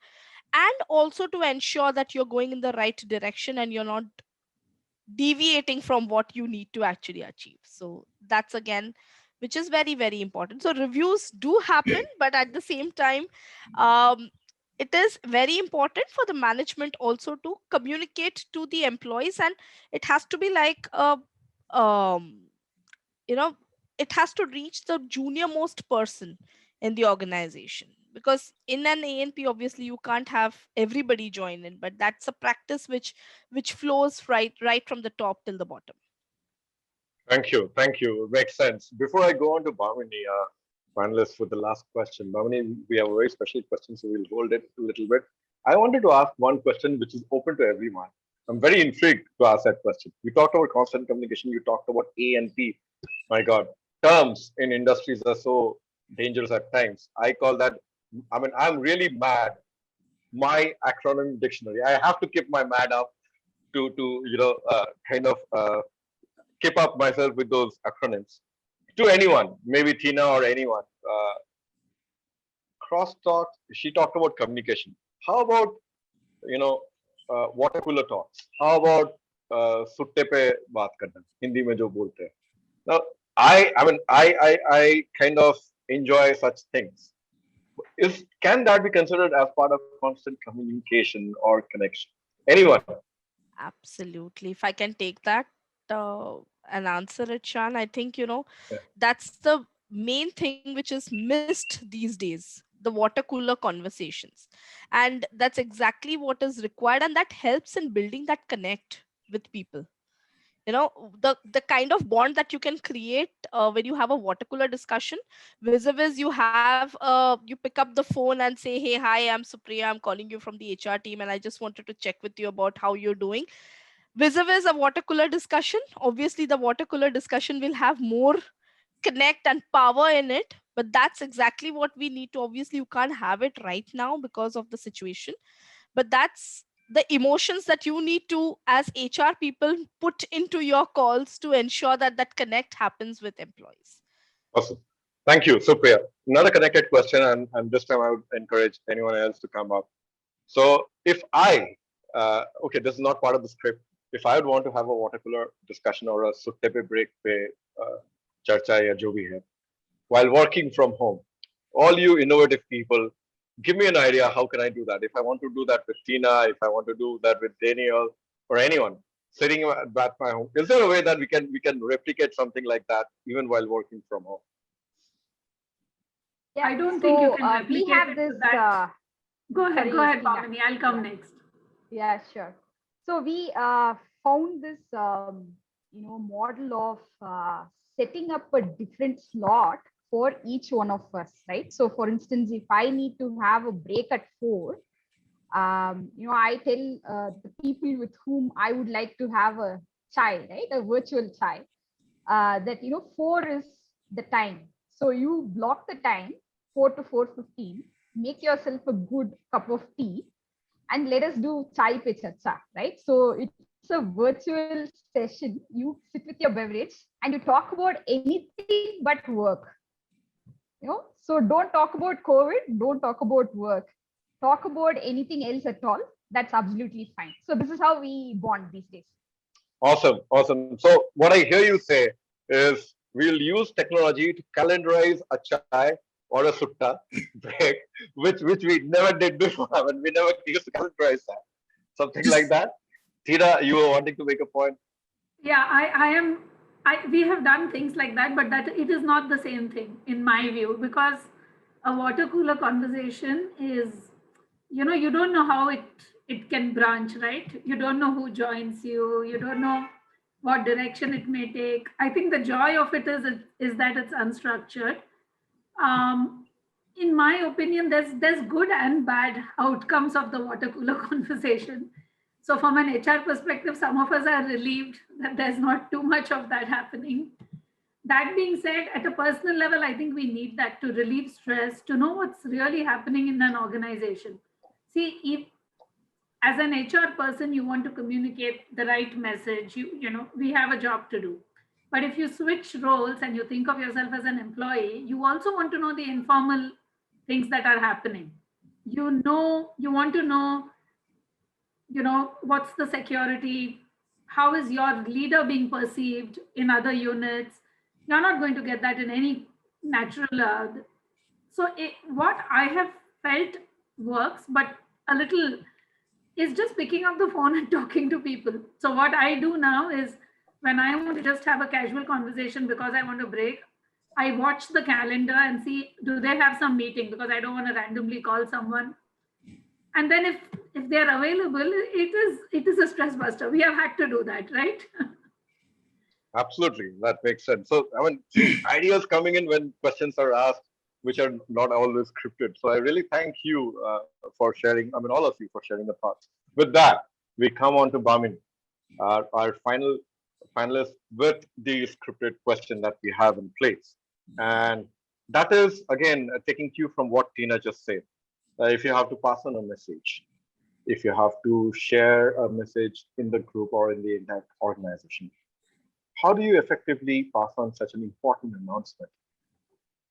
S5: and also to ensure that you're going in the right direction and you're not deviating from what you need to actually achieve. So that's again, which is very, very important. So reviews do happen, but at the same time, um, it is very important for the management also to communicate to the employees, and it has to be like um, you know it has to reach the junior most person in the organization, because in an ANP obviously you can't have everybody join in, but that's a practice which flows right from the top till the bottom.
S1: Thank you. Thank you. Makes sense. Before I go on to Bhavani, panelists, for the last question, Bhavani, we have a very special question, so we'll hold it a little bit. I wanted to ask one question which is open to everyone. I'm very intrigued to ask that question. You talked about constant communication. You talked about A and P. My God, terms in industries are so dangerous at times. I call that, I mean, I'm really mad. My acronym dictionary. I have to keep my mad up to kind of keep up myself with those acronyms. To anyone, maybe Tina or anyone, crosstalk. She talked about communication. How about water cooler talks? How about सुट्टे पे बात करना हिंदी में जो बोलते हैं? Now, I kind of enjoy such things. Can that be considered as part of constant communication or connection? Anyone?
S5: Absolutely. If I can take that and answer it, Shan, I think,
S1: Yeah.
S5: that's the main thing which is missed these days, the water cooler conversations. And that's exactly what is required. And that helps in building that connect with people. The kind of bond that you can create when you have a water cooler discussion, vis-a-vis you pick up the phone and say, hey, hi, I'm Supriya, I'm calling you from the HR team, and I just wanted to check with you about how you're doing. Vis-a-vis a water cooler discussion, obviously the water cooler discussion will have more connect and power in it, but that's exactly what we need to. Obviously you can't have it right now because of the situation, but that's the emotions that you need to, as HR people, put into your calls to ensure that that connect happens with employees.
S1: Awesome. Thank you, Supriya. Another connected question, and this time I would encourage anyone else to come up. So, if okay, this is not part of the script. If I would want to have a water cooler discussion or a sutte pe break pe charcha ya jo bhi hai, while working from home, all you innovative people, give me an idea. How can I do that? If I want to do that with Tina, if I want to do that with Daniel or anyone sitting at my home, is there a way that we can replicate something like that even while working from home?
S9: Yeah,
S8: I don't think you can
S9: we
S8: replicate
S9: have
S8: it
S9: this.
S8: to that. Go ahead,
S9: Sorry, Tina.
S8: Bhavani. I'll come next.
S9: Yeah, sure. So we found this, model of setting up a different slot for each one of us, right? So, for instance, if I need to have a break at 4, I tell the people with whom I would like to have a chai, right, a virtual chai, that 4 is the time. So you block the time 4 to 4:15. Make yourself a good cup of tea, and let us do chai pe chacha, right? So it's a virtual session. You sit with your beverage and you talk about anything but work. So don't talk about COVID, don't talk about work. Talk about anything else at all. That's absolutely fine. So this is how we bond these days.
S1: Awesome, awesome. So what I hear you say is we'll use technology to calendarize a chai or a sutta break, which we never did before. I mean, we never used to calendarize that. Something like that. Tina, you were wanting to make a point.
S8: Yeah, we have done things like that, but that it is not the same thing in my view, because a water cooler conversation is, you don't know how it can branch, right? You don't know who joins you. You don't know what direction it may take. I think the joy of it is that it's unstructured. In my opinion, there's good and bad outcomes of the water cooler conversation. So from an HR perspective, some of us are relieved that there's not too much of that happening. That being said, at a personal level, I think we need that to relieve stress, to know what's really happening in an organization. See, if as an HR person, you want to communicate the right message, you know, we have a job to do. But if you switch roles and you think of yourself as an employee, you also want to know the informal things that are happening. You want to know, you know, what's the security, how is your leader being perceived in other units. You're not going to get that in any natural what I have felt works, but a little, is just picking up the phone and talking to people. So what I do now is, when I want to just have a casual conversation because I want to break, I watch the calendar and see, do they have some meeting, because I don't want to randomly call someone. And then if they're available, it is a stress buster. We have had to do that, right?
S1: Absolutely, that makes sense. So, I mean, ideas coming in when questions are asked, which are not always scripted. So, I really thank you for sharing. I mean, all of you for sharing the thoughts. With that, we come on to Bhamini, our final finalist with the scripted question that we have in place, and that is again taking cue from what Tina just said. If you have to pass on a message, if you have to share a message in the group or in the entire organization, how do you effectively pass on such an important announcement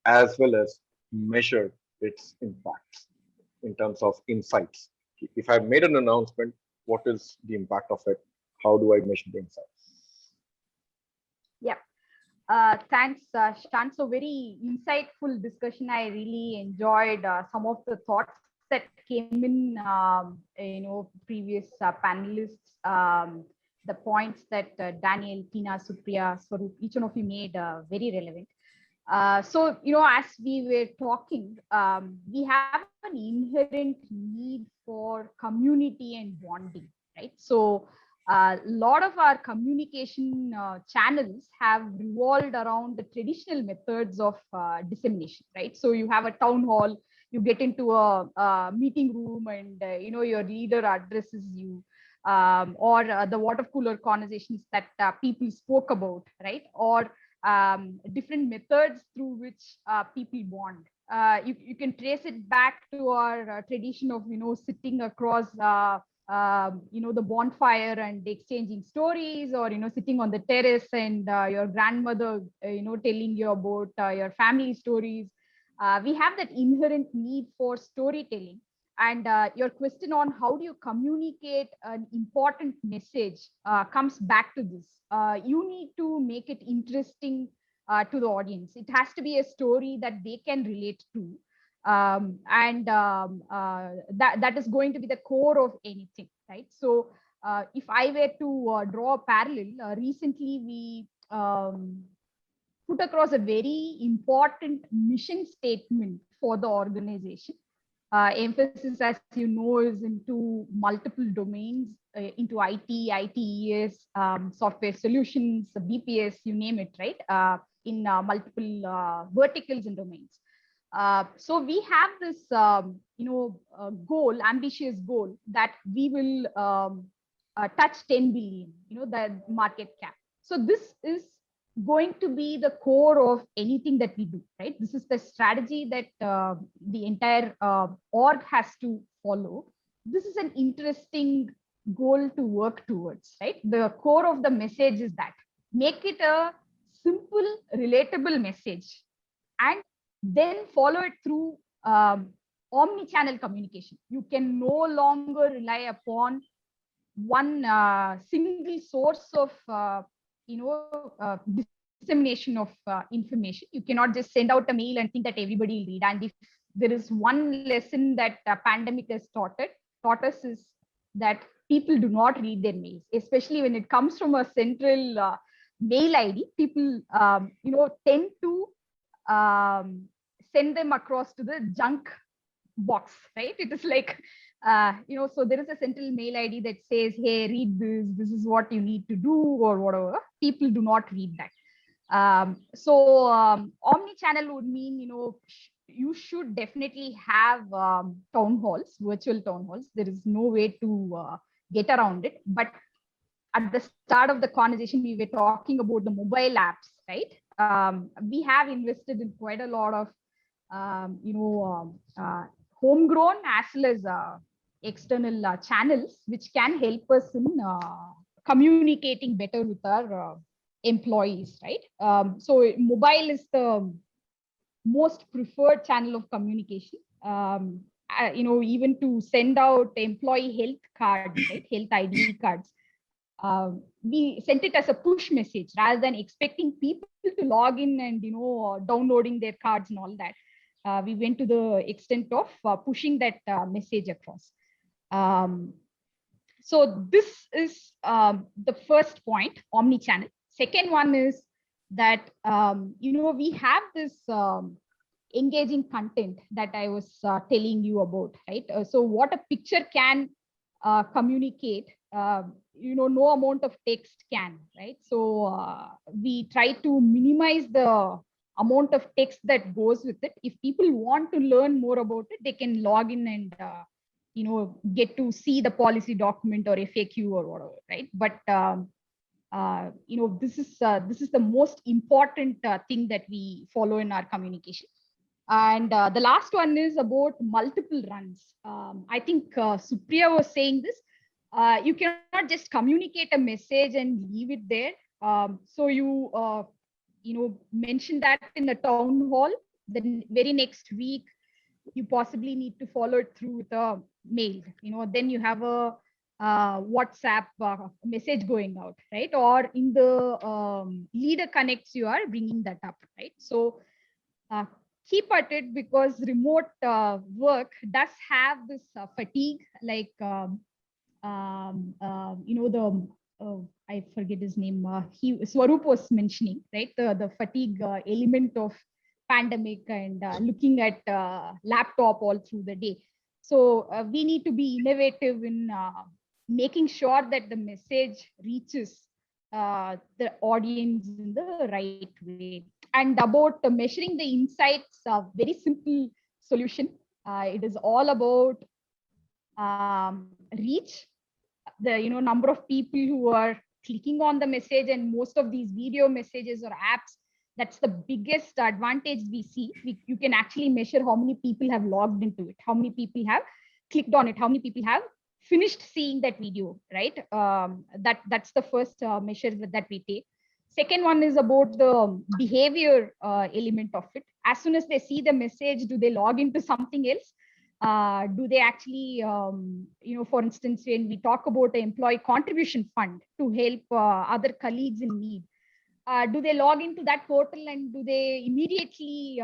S1: as well as measure its impacts in terms of insights? If I've made an announcement, what is the impact of it? How do I measure the insights?
S9: Yeah. Thanks, Shan. So very insightful discussion. I really enjoyed some of the thoughts that came in, previous panelists, the points that Daniel, Tina, Supriya, Swaroop, each one of you made very relevant. So, as we were talking, we have an inherent need for community and bonding, right? So, a lot of our communication channels have revolved around the traditional methods of dissemination, right? So you have a town hall, you get into a meeting room, and your leader addresses you, or the water cooler conversations that people spoke about, right? Or different methods through which people bond. You can trace it back to our tradition of sitting across the bonfire and exchanging stories, or sitting on the terrace and your grandmother telling you about your family stories. We have that inherent need for storytelling. And your question on how do you communicate an important message comes back to this. You need to make it interesting to the audience. It has to be a story that they can relate to. That is going to be the core of anything, right? So if I were to draw a parallel, recently we put across a very important mission statement for the organization. Emphasis, as you know, is into multiple domains, into IT, ITeS, software solutions, BPS, you name it, right? In multiple verticals and domains. So we have this, ambitious goal that we will touch 10 billion, the market cap. So this is going to be the core of anything that we do, right? This is the strategy that the entire org has to follow. This is an interesting goal to work towards, right? The core of the message is that make it a simple, relatable message, and then follow it through omni-channel communication. You can no longer rely upon one single source of dissemination of information. You cannot just send out a mail and think that everybody will read. And if there is one lesson that pandemic has taught us is that people do not read their mails, especially when it comes from a central mail ID. People tend to send them across to the junk box, right? It is like So there is a central mail ID that says, hey, read this, this is what you need to do or whatever. People do not read that. Omni-channel would mean, you should definitely have town halls, virtual town halls. There is no way to get around it. But at the start of the conversation, we were talking about the mobile apps, right? We have invested in quite a lot of, homegrown as well as external channels, which can help us in communicating better with our employees, right? So mobile is the most preferred channel of communication. Even to send out employee health cards, right? Health ID cards. We sent it as a push message rather than expecting people to log in and downloading their cards and all that. We went to the extent of pushing that message across. So this is the first point, omni-channel. Second one is that we have this engaging content that I was telling you about, right? So what a picture can communicate, no amount of text can, right? So we try to minimize the amount of text that goes with it. If people want to learn more about it, they can log in and get to see the policy document or FAQ or whatever, right? But this is the most important thing that we follow in our communication. And the last one is about multiple runs. I think Supriya was saying this. You cannot just communicate a message and leave it there. So you mention that in the town hall. The very next week, you possibly need to follow it through with a mail. Then you have a WhatsApp message going out, right? Or in the leader connects, you are bringing that up, right? So keep at it, because remote work does have this fatigue, like I forget his name. Swaroop was mentioning, right? The fatigue element of pandemic and looking at laptop all through the day. So we need to be innovative in making sure that the message reaches the audience in the right way. And about measuring the insights, very simple solution. It is all about reach, the number of people who are clicking on the message, and most of these video messages or apps, that's the biggest advantage we see. You can actually measure how many people have logged into it, how many people have clicked on it, how many people have finished seeing that video, right? That's the first measure that we take. Second one is about the behavior element of it. As soon as they see the message, do they log into something else? Do they actually, for instance, when we talk about the employee contribution fund to help other colleagues in need, do they log into that portal and do they immediately,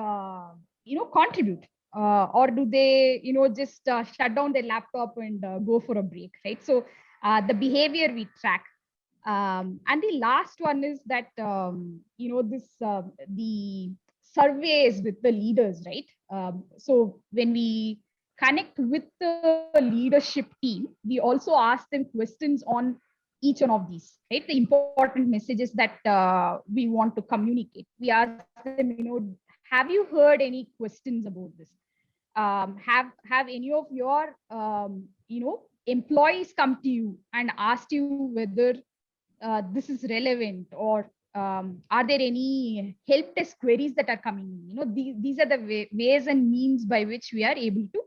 S9: contribute? Or do they, just shut down their laptop and go for a break, right? So the behavior we track. And the last one is that, the surveys with the leaders, right? So when we connect with the leadership team, we also ask them questions on each one of these, right? The important messages that we want to communicate. We ask them, have you heard any questions about this? Have any of your, employees come to you and asked you whether this is relevant, or are there any help desk queries that are coming in? These are the ways and means by which we are able to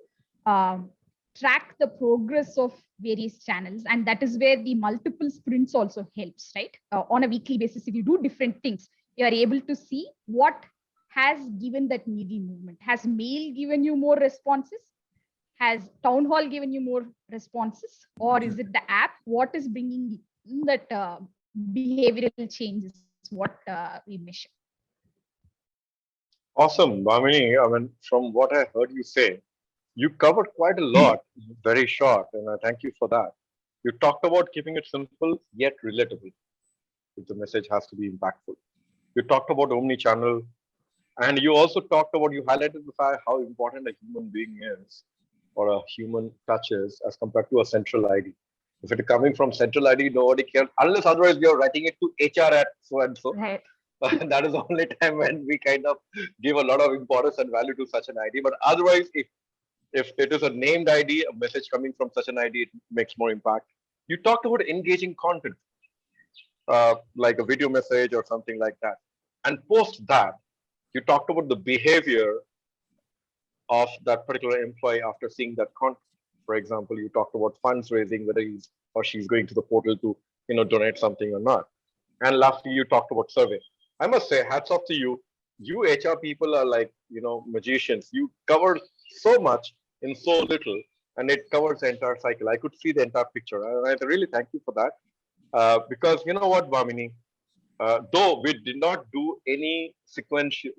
S9: track the progress of various channels. And that is where the multiple sprints also helps, right? On a weekly basis, if you do different things, you are able to see what has given that needle movement. Has mail given you more responses? Has town hall given you more responses? Or is it the app? What is bringing that behavioral changes? What we measure.
S1: Awesome, Bhamini. I mean, from what I heard you say, you covered quite a lot, very short, and I thank you for that. You talked about keeping it simple yet relatable. If the message has to be impactful. You talked about omni-channel, and you also talked about, you highlighted the fact how important a human being is or a human touch is as compared to a central ID. If it is coming from central ID, nobody cares, unless otherwise you're writing it to HR at so and so.
S9: Right.
S1: That is the only time when we kind of give a lot of importance and value to such an ID. But otherwise, if it is a named ID, a message coming from such an ID, it makes more impact. You talked about engaging content, like a video message or something like that. And post that, you talked about the behavior of that particular employee after seeing that content. For example, you talked about funds raising, whether he's or she's going to the portal to donate something or not. And lastly, you talked about survey. I must say, hats off to you. You HR people are like magicians. You cover so much in so little, and it covers the entire cycle. I could see the entire picture, and I really thank you for that. Because you know what, Bhamini, though we did not do any sequential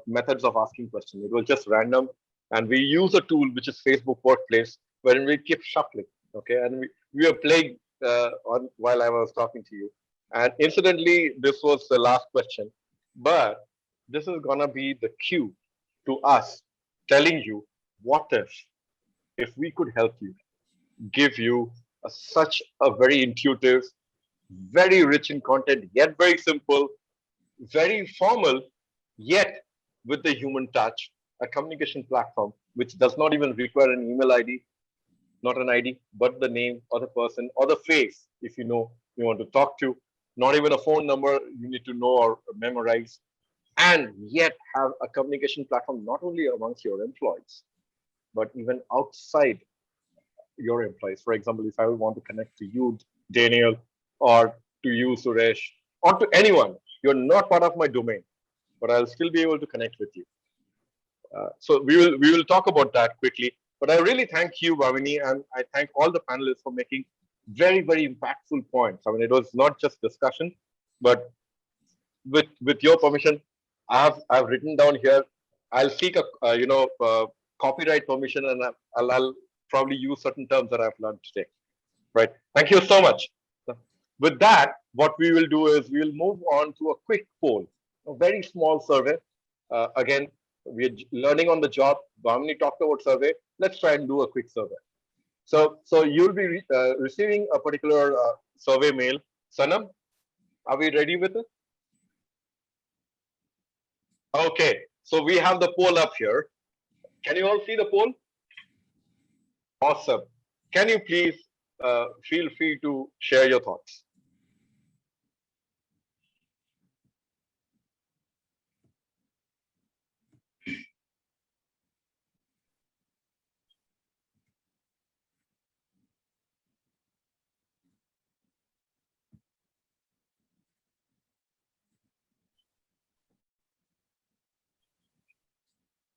S1: methods of asking questions, it was just random, and we use a tool which is Facebook Workplace, wherein we keep shuffling. Okay, and we were playing on while I was talking to you, and incidentally, this was the last question, but this is gonna be the cue to us telling you what if we could help you, give you such a very intuitive, very rich in content, yet very simple, very formal, yet with the human touch, a communication platform which does not even require an email ID, not an ID, but the name or the person or the face, if you know you want to talk to, not even a phone number you need to know or memorize, and yet have a communication platform not only amongst your employees, but even outside your employees. For example, if I want to connect to you, Daniel, or to you, Suresh, or to anyone, you're not part of my domain, but I'll still be able to connect with you. So we will talk about that quickly. But I really thank you, Bhavini, and I thank all the panelists for making very impactful points. I mean, it was not just discussion, but with your permission, I've written down here. I'll seek a copyright permission, and I'll probably use certain terms that I've learned today. Right. Thank you so much. With that, what we will do is we'll move on to a quick poll, a very small survey. Again, we're learning on the job. Bhamini talked about survey. Let's try and do a quick survey. So you'll be receiving a particular survey mail. Sanam, are we ready with it? Okay. So we have the poll up here. Can you all see the poll? Awesome. Can you please feel free to share your thoughts?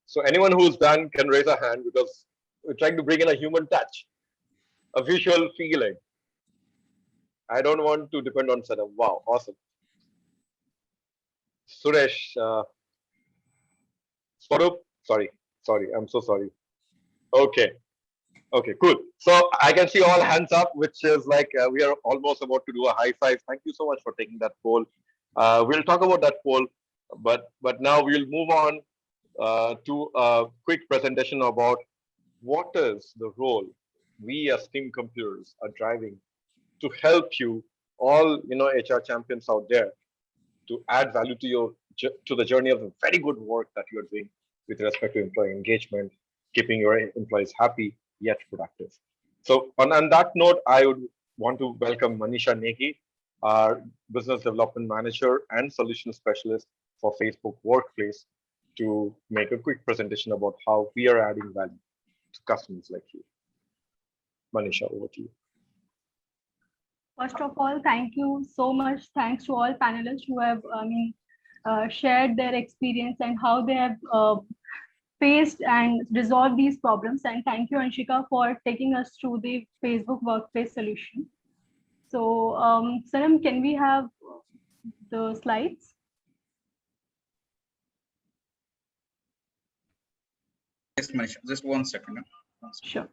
S1: So anyone who's done can raise a hand, because we're trying to bring in a human touch, a visual feeling. I don't want to depend on Sanam. Wow, awesome. Suresh, Swarup, sorry, I'm so sorry. Okay, cool. So I can see all hands up, which is like we are almost about to do a high five. Thank you so much for taking that poll. We'll talk about that poll, but now we'll move on to a quick presentation about what is the role we as team computers are driving to help you all, HR champions out there, to add value to the journey of the very good work that you're doing with respect to employee engagement, keeping your employees happy yet productive. So on that note, I would want to welcome Manisha Negi, our business development manager and solution specialist for Facebook Workplace, to make a quick presentation about how we are adding value to customers like you. Manisha, over to you.
S7: First of all, thank you so much. Thanks to all panelists who have shared their experience and how they have faced and resolved these problems. And thank you, Anshika, for taking us through the Facebook Workplace solution. So, Sanam, can we have the slides?
S10: Yes, Manisha, just 1 second.
S7: Sure.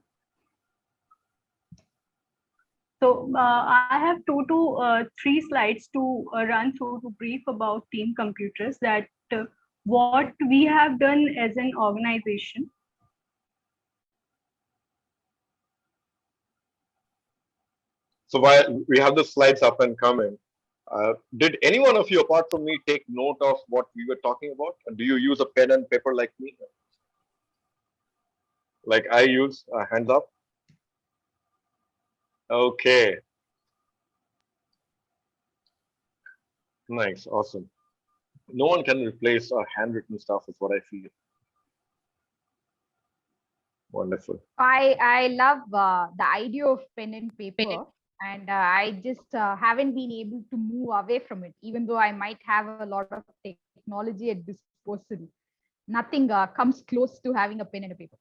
S7: So I have 2 to 3 slides to run through to brief about Team Computers, that what we have done as an organization.
S1: So while we have the slides up and coming, did any one of you, apart from me, take note of what we were talking about? Do you use a pen and paper like me? Like I use? Hands up. Okay. Nice. Awesome. No one can replace handwritten stuff, is what I feel. Wonderful.
S9: I love the idea of pen and paper, and I just haven't been able to move away from it, even though I might have a lot of technology at disposal. Nothing comes close to having a pen and a paper.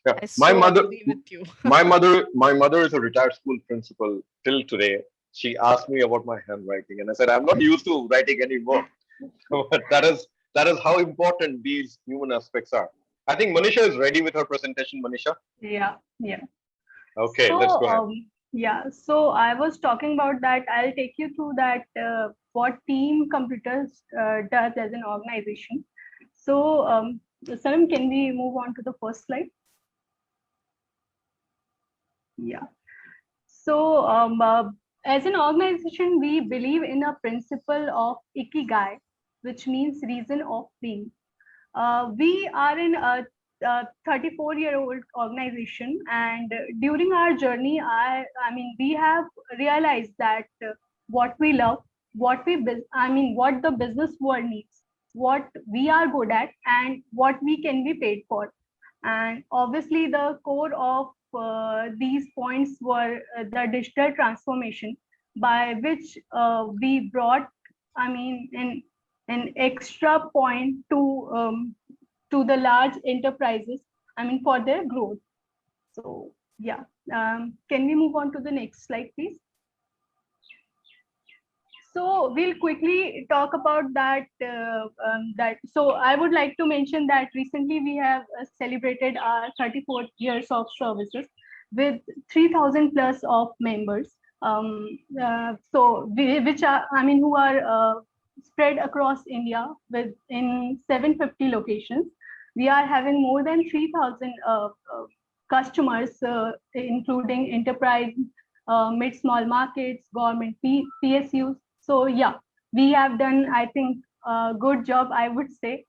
S1: Yeah.
S5: I
S1: My
S5: so
S1: mother,
S5: agree with you.
S1: my mother is a retired school principal till today. She asked me about my handwriting, and I said I'm not used to writing anymore. But that is how important these human aspects are. I think Manisha is ready with her presentation. Manisha.
S7: Yeah, yeah.
S1: Okay,
S7: So,
S1: let's go ahead.
S7: yeah, so I was talking about that. I'll take you through that what Team Computers does as an organization. So, Salim, can we move on to the first slide? Yeah. So, as an organization, we believe in a principle of ikigai, which means reason of being. We are in a 34-year-old organization, and during our journey, I mean, we have realized that what we love, what what the business world needs, what we are good at, and what we can be paid for. And obviously, the core of these points were the digital transformation, by which we brought, an extra point to the large enterprises, for their growth. So yeah, can we move on to the next slide, please? So we'll quickly talk about that. So I would like to mention that recently we have celebrated our 34 years of services with 3,000 plus of members. Which are, who are spread across India with in 750 locations. We are having more than 3,000 customers, including enterprise, mid small markets, government PSUs. So yeah, we have done, I think, a good job, I would say.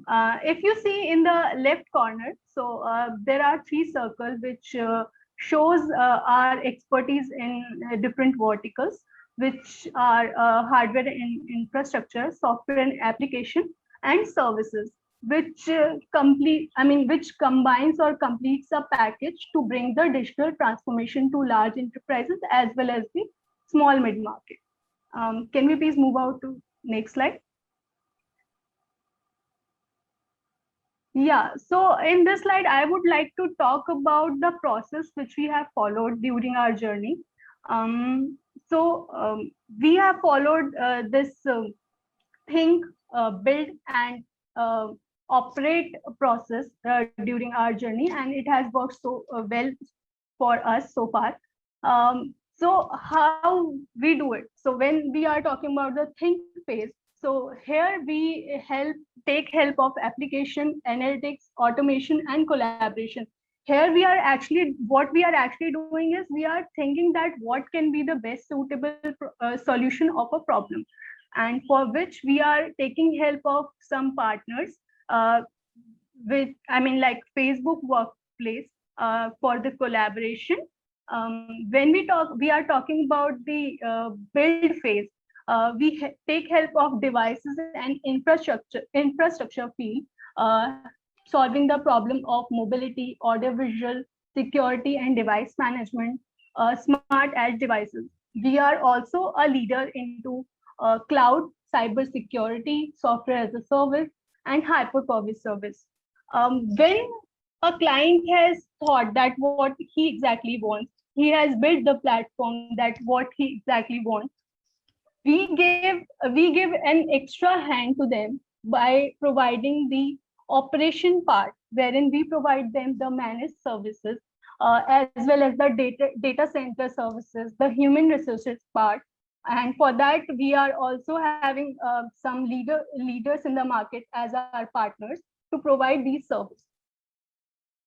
S7: If you see in the left corner, so there are three circles which shows our expertise in different verticals, which are hardware and infrastructure, software and application, and services, which which combines or completes a package to bring the digital transformation to large enterprises as well as the small mid market. Can we please move out to next slide? Yeah, so in this slide, I would like to talk about the process which we have followed during our journey. We have followed this think, build, and operate process during our journey, and it has worked so well for us so far. So how we do it? So when we are talking about the think phase, so here we take help of application, analytics, automation, and collaboration. Here what we are actually doing is we are thinking that what can be the best suitable solution of a problem, and for which we are taking help of some partners, with like Facebook Workplace for the collaboration. When we are talking about the build phase. Take help of devices and infrastructure field, solving the problem of mobility, audiovisual, security, and device management, smart edge devices. We are also a leader into cloud, cyber security, software as a service, and hyper-service service. When a client has thought that what he exactly wants, he has built the platform that what he exactly wants, we give an extra hand to them by providing the operation part, wherein we provide them the managed services, as well as the data center services, the human resources part. And for that, we are also having some leaders in the market as our partners to provide these services.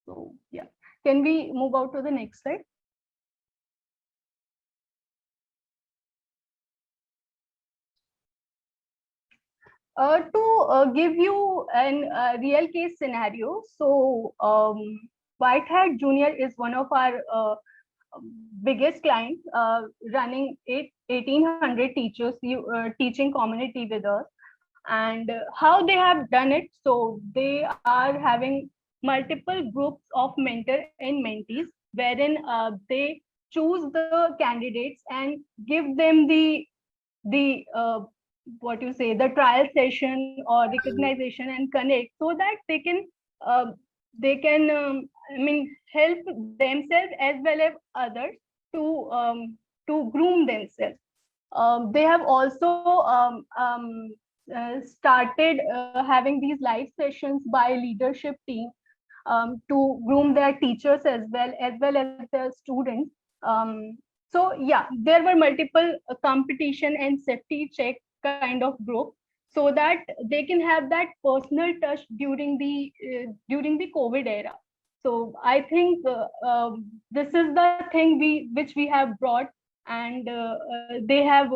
S7: So yeah, can we move out to the next slide? To give you a real case scenario, so White Hat Junior is one of our biggest clients, running 1,800 teachers teaching community with us. And how they have done it, so they are having multiple groups of mentor and mentees, wherein they choose the candidates and give them the what you say, the trial session or recognition and connect, so that uh, I mean, help themselves as well as others to groom themselves. They have also started having these live sessions by leadership team to groom their teachers as well as their students. So yeah, there were multiple competition and safety check kind of group, so that they can have that personal touch during the COVID era. So I think this is the thing which we have brought, and they have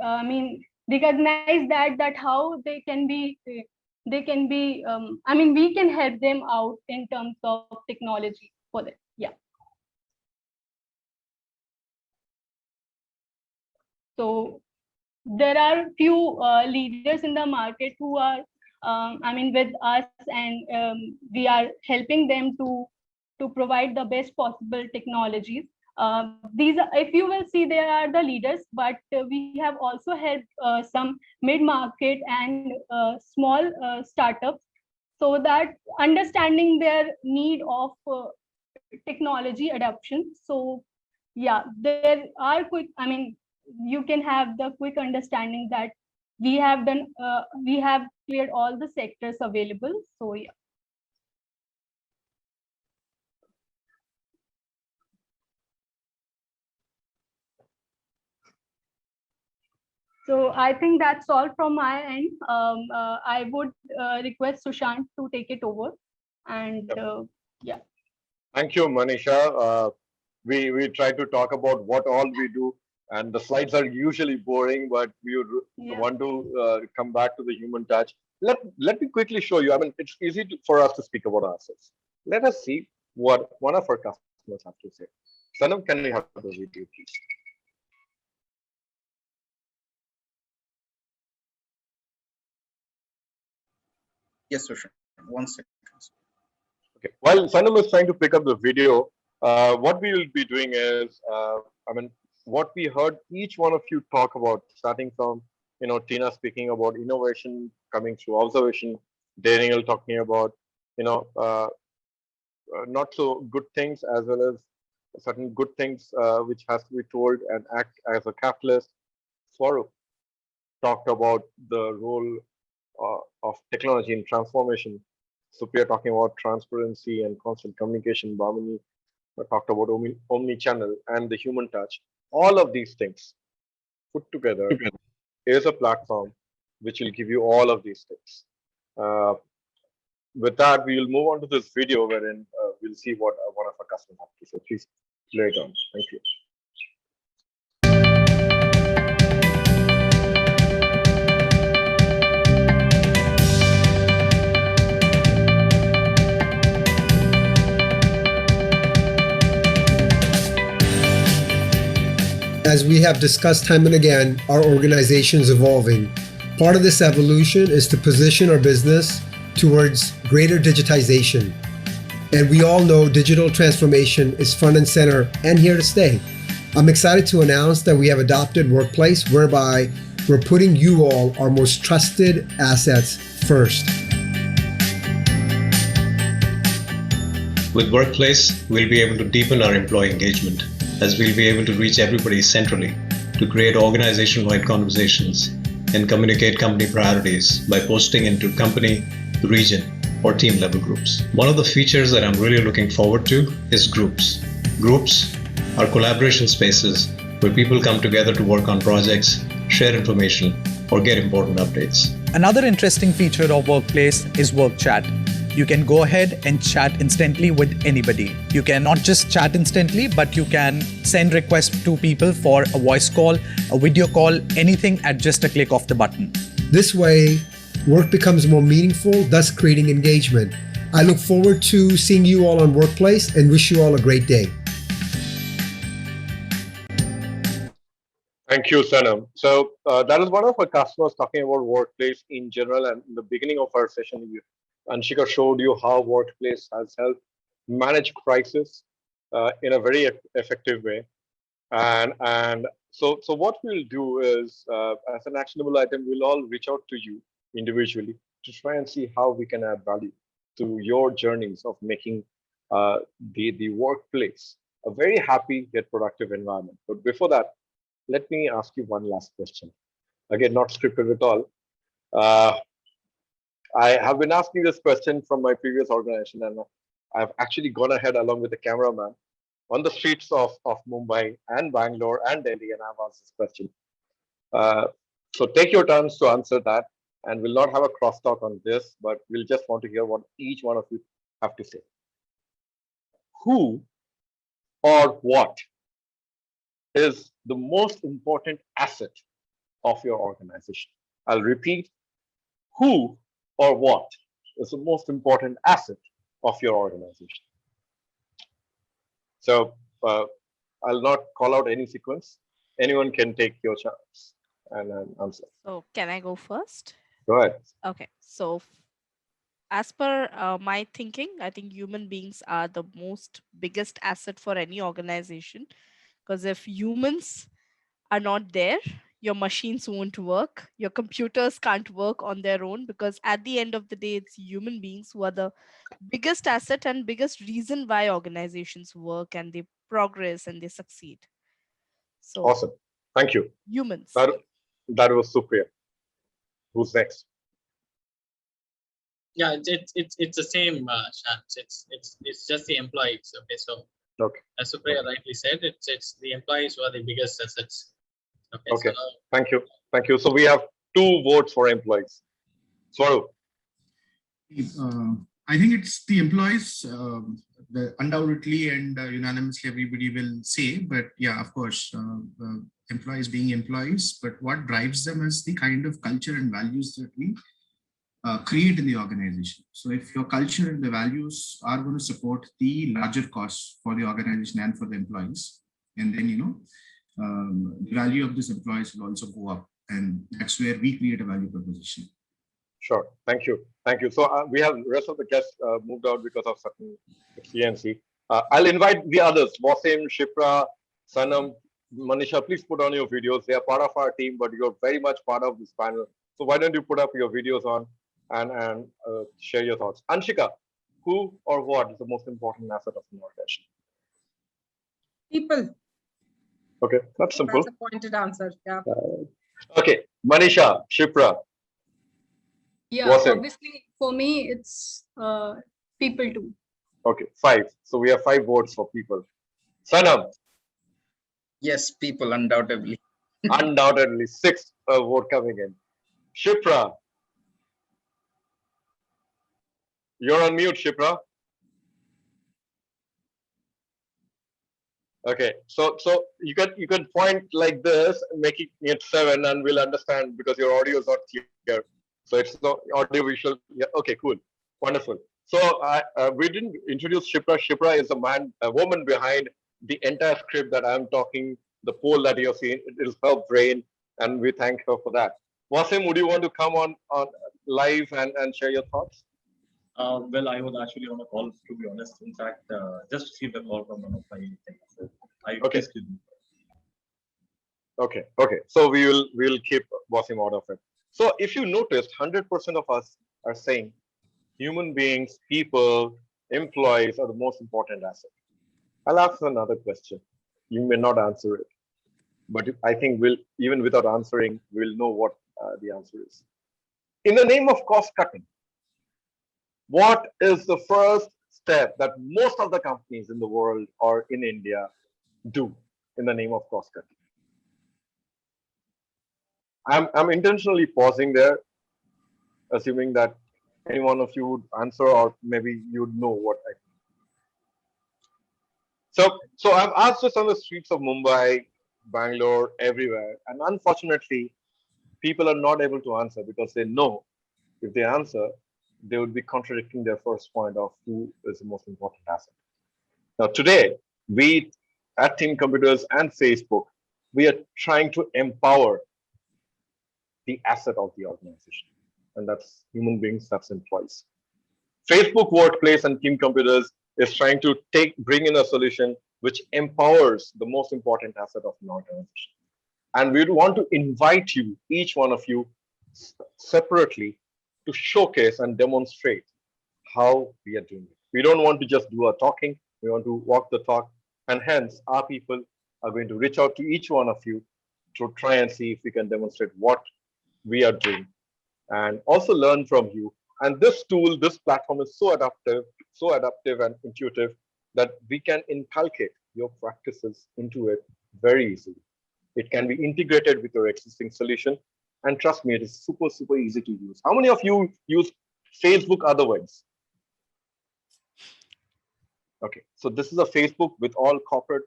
S7: I mean, recognize that how they can be I mean, we can help them out in terms of technology for that. Yeah. So there are few leaders in the market who are I mean, with us, and we are helping them to provide the best possible technologies. These are, if you will see, they are the leaders, but we have also helped some mid-market and small startups, so that understanding their need of technology adoption. So yeah, there are quick, I mean, you can have the quick understanding that we have cleared all the sectors available. So yeah. So I think that's all from my end. I would request Sushant to take it over. And yeah.
S1: Thank you, Manisha. We try to talk about what all we do, and the slides are usually boring, but we want to come back to the human touch. Let me quickly show you. I mean, it's easy for us to speak about ourselves. Let us see what one of our customers have to say. Sanam, can we have the video, please?
S10: Yes, Sushan. 1 second.
S1: Okay. While Sanam is trying to pick up the video, what we will be doing is, I mean, what we heard each one of you talk about, starting from, Tina speaking about innovation coming through observation, Daniel talking about, not so good things, as well as certain good things which has to be told and act as a catalyst. Swarup talked about the role of technology in transformation. Supriya talking about transparency and constant communication. Bhamini talked about omni-channel and the human touch. All of these things put together is a platform which will give you all of these things. With that, we will move on to this video wherein we'll see what one of our customers have to say. Please play it on. Thank you.
S11: As we have discussed time and again, our organization is evolving. Part of this evolution is to position our business towards greater digitization. And we all know digital transformation is front and center and here to stay. I'm excited to announce that we have adopted Workplace, whereby we're putting you all, our most trusted assets, first.
S12: With Workplace, we'll be able to deepen our employee engagement, as we'll be able to reach everybody centrally to create organization-wide conversations and communicate company priorities by posting into company, region, or team level groups. One of the features that I'm really looking forward to is groups. Groups are collaboration spaces where people come together to work on projects, share information, or get important updates.
S13: Another interesting feature of Workplace is Work Chat. You can go ahead and chat instantly with anybody. You can not just chat instantly, but you can send requests to people for a voice call, a video call, anything at just a click of the button.
S11: This way, work becomes more meaningful, thus creating engagement. I look forward to seeing you all on Workplace and wish you all a great day.
S1: Thank you, Sanam. So that is one of our customers talking about Workplace in general. And in the beginning of our session, Anshika showed you how Workplace has helped manage crisis in a very effective way. And so what we'll do is, as an actionable item, we'll all reach out to you individually to try and see how we can add value to your journeys of making the workplace a very happy yet productive environment. But before that, let me ask you one last question. Again, not scripted at all. I have been asking this question from my previous organization, and I've actually gone ahead along with the cameraman on the streets of Mumbai and Bangalore and Delhi, and I've asked this question. So take your turns to answer that, and we'll not have a crosstalk on this, but we'll just want to hear what each one of you have to say. Who or what is the most important asset of your organization? I'll repeat, who or what is the most important asset of your organization? So I'll not call out any sequence. Anyone can take your chance and answer.
S5: So can I go first?
S1: Go ahead.
S5: Okay. So as per my thinking, I think human beings are the most biggest asset for any organization, because if humans are not there, your machines won't work, your computers can't work on their own, because at the end of the day, it's human beings who are the biggest asset and biggest reason why organizations work and they progress and they succeed. So
S1: awesome. Thank you.
S5: Humans.
S1: That was Supriya. Who's next?
S2: Yeah, it's the same chance. It's just the employees. Okay, so
S1: okay,
S2: as Supriya rightly said, it's the employees who are the biggest assets.
S1: Okay.
S2: So
S1: Thank you. So we have 2 votes for employees. Swaru.
S4: I think it's the employees, undoubtedly and unanimously everybody will say, but yeah, of course, employees being employees, but what drives them is the kind of culture and values that we create in the organization. So if your culture and the values are going to support the larger cause for the organization and for the employees, and then, the value of these employees will also go up, and that's where we create a value proposition.
S1: Sure. Thank you. So we have the rest of the guests moved out because of certain CNC. I'll invite the others, Wasim, Shipra, Sanam, Manisha, please put on your videos. They are part of our team, but you're very much part of this panel. So why don't you put up your videos on and share your thoughts. Anshika, who or what is the most important asset of an organization?
S6: People.
S1: Okay, that's simple.
S6: That's a pointed answer. Yeah.
S1: Okay, Manisha, Shipra.
S7: Yeah,
S1: Wasim.
S7: obviously for me it's people too.
S1: Okay, 5. So we have 5 votes for people. Sanam.
S10: Yes, people, undoubtedly.
S1: Undoubtedly, 6th vote coming in. Shipra. You're on mute, Shipra. Okay, so you can point like this, making it 7, and we'll understand because your audio is not clear. So it's not audio visual. Yeah. Okay, cool, wonderful. So we didn't introduce Shipra. Shipra is a woman behind the entire script that I'm talking. The poll that you're seeing, it is her brain, and we thank her for that. Wasim, would you want to come on live and share your thoughts?
S14: Well, I was actually on a call, to be honest. In fact, just received a call from one of my things. So I
S1: okay. Okay. So we will keep Wasim out of it. So if you noticed, 100% of us are saying human beings, people, employees are the most important asset. I'll ask another question. You may not answer it, but I think even without answering, we'll know what the answer is. In the name of cost cutting, what is the first step that most of the companies in the world or in India do in the name of cost cutting? I'm intentionally pausing there, assuming that any one of you would answer, or maybe you'd know what I think. So I've asked this on the streets of Mumbai, Bangalore, everywhere, and unfortunately, people are not able to answer because they know if they answer, they would be contradicting their first point of who is the most important asset. Now, today, we at Team Computers and Facebook, we are trying to empower the asset of the organization, and that's human beings, that's employees. Facebook Workplace and Team Computers is trying to bring in a solution which empowers the most important asset of an organization. And we want to invite you, each one of you, separately to showcase and demonstrate how we are doing it. We don't want to just do our talking, we want to walk the talk, and hence our people are going to reach out to each one of you to try and see if we can demonstrate what we are doing and also learn from you. And this tool, this platform is so adaptive and intuitive that we can inculcate your practices into it very easily. It can be integrated with your existing solution. And trust me, it is super, super easy to use. How many of you use Facebook otherwise? Okay, so this is a Facebook with all corporate.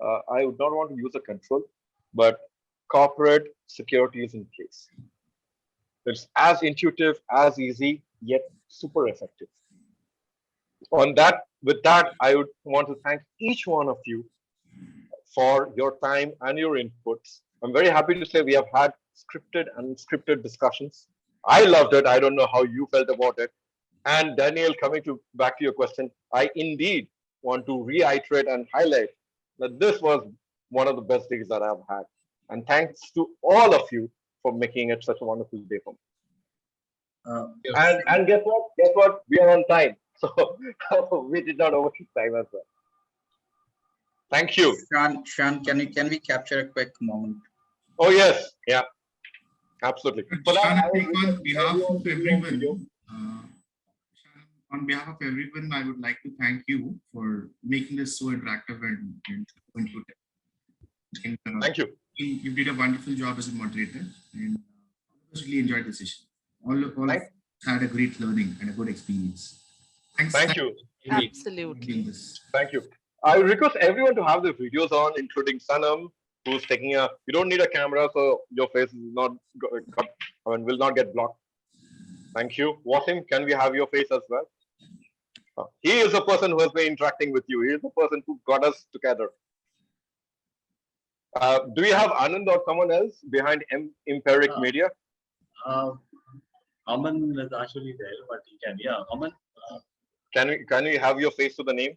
S1: I would not want to use a control, but corporate security is in place. It's as intuitive, as easy, yet super effective. With that, I would want to thank each one of you for your time and your inputs. I'm very happy to say we have had scripted and unscripted discussions. I loved it. I don't know how you felt about it. And Daniel, back to your question, I indeed want to reiterate and highlight that this was one of the best days that I've had. And thanks to all of you for making it such a wonderful day for me. And guess what? Guess what? We are on time. So we did not overshoot time as well. Thank you.
S10: Sean, can we capture a quick moment?
S1: Oh, yes. Yeah, absolutely.
S4: Sean, I think on behalf of everyone, I would like to thank you for making this so interactive and intuitive.
S1: Thank you.
S4: You did a wonderful job as a moderator, and I really enjoyed the session. All of us had a great learning and a good experience.
S1: Thank you.
S5: Absolutely.
S1: Thank you. I request everyone to have their videos on, including Sanam, who's taking you don't need a camera, so your face is not will not get blocked. Thank you. Wasim, can we have your face as well? He is the person who has been interacting with you. He is the person who got us together. Do we have Anand or someone else behind Empiric Media?
S14: Aman is actually there, but he can. Yeah, Aman.
S1: Can we have your face to the name?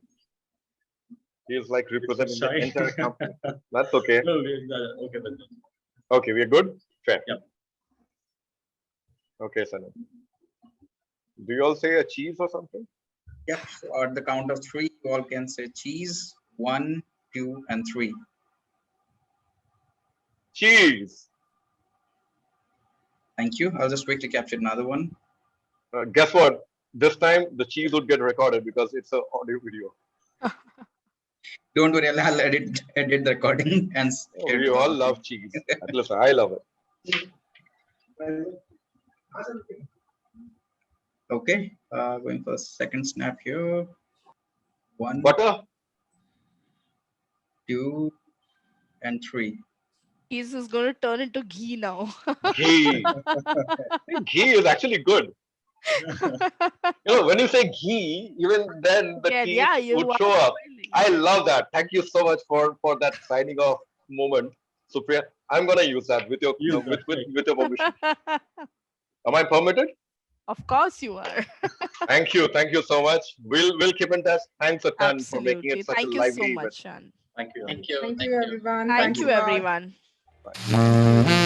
S1: He is like representing the entire company. That's okay.
S14: No, okay, then.
S1: Okay, we are good? Fair.
S14: Yeah.
S1: Okay, Sanam. Do you all say a cheese or something?
S10: Yeah, so at the count of 3, you all can say cheese. 1, 2, and 3.
S1: Cheese.
S10: Thank you. I'll just quickly capture another one.
S1: Guess what? This time the cheese would get recorded because it's an audio video.
S10: Don't worry, I'll edit the recording and.
S1: Oh, we all love cheese. At least I love it.
S10: Okay, going for the second snap here. 1,
S1: butter,
S10: 2, and 3.
S5: Cheese is going to turn into ghee now.
S1: Ghee. Ghee is actually good. When you say ghee, even then the ghee would show up. I love that. Thank you so much for that signing off moment, Supriya. I'm gonna use that with your with your permission. Am I permitted?
S5: Of course you are.
S1: Thank you so much. We'll keep in touch. Thanks a ton for making it such a lively event.
S5: Thank you so much, Shan.
S14: Thank you.
S6: Thank you, everyone.
S5: Thank you, everyone.
S1: Bye.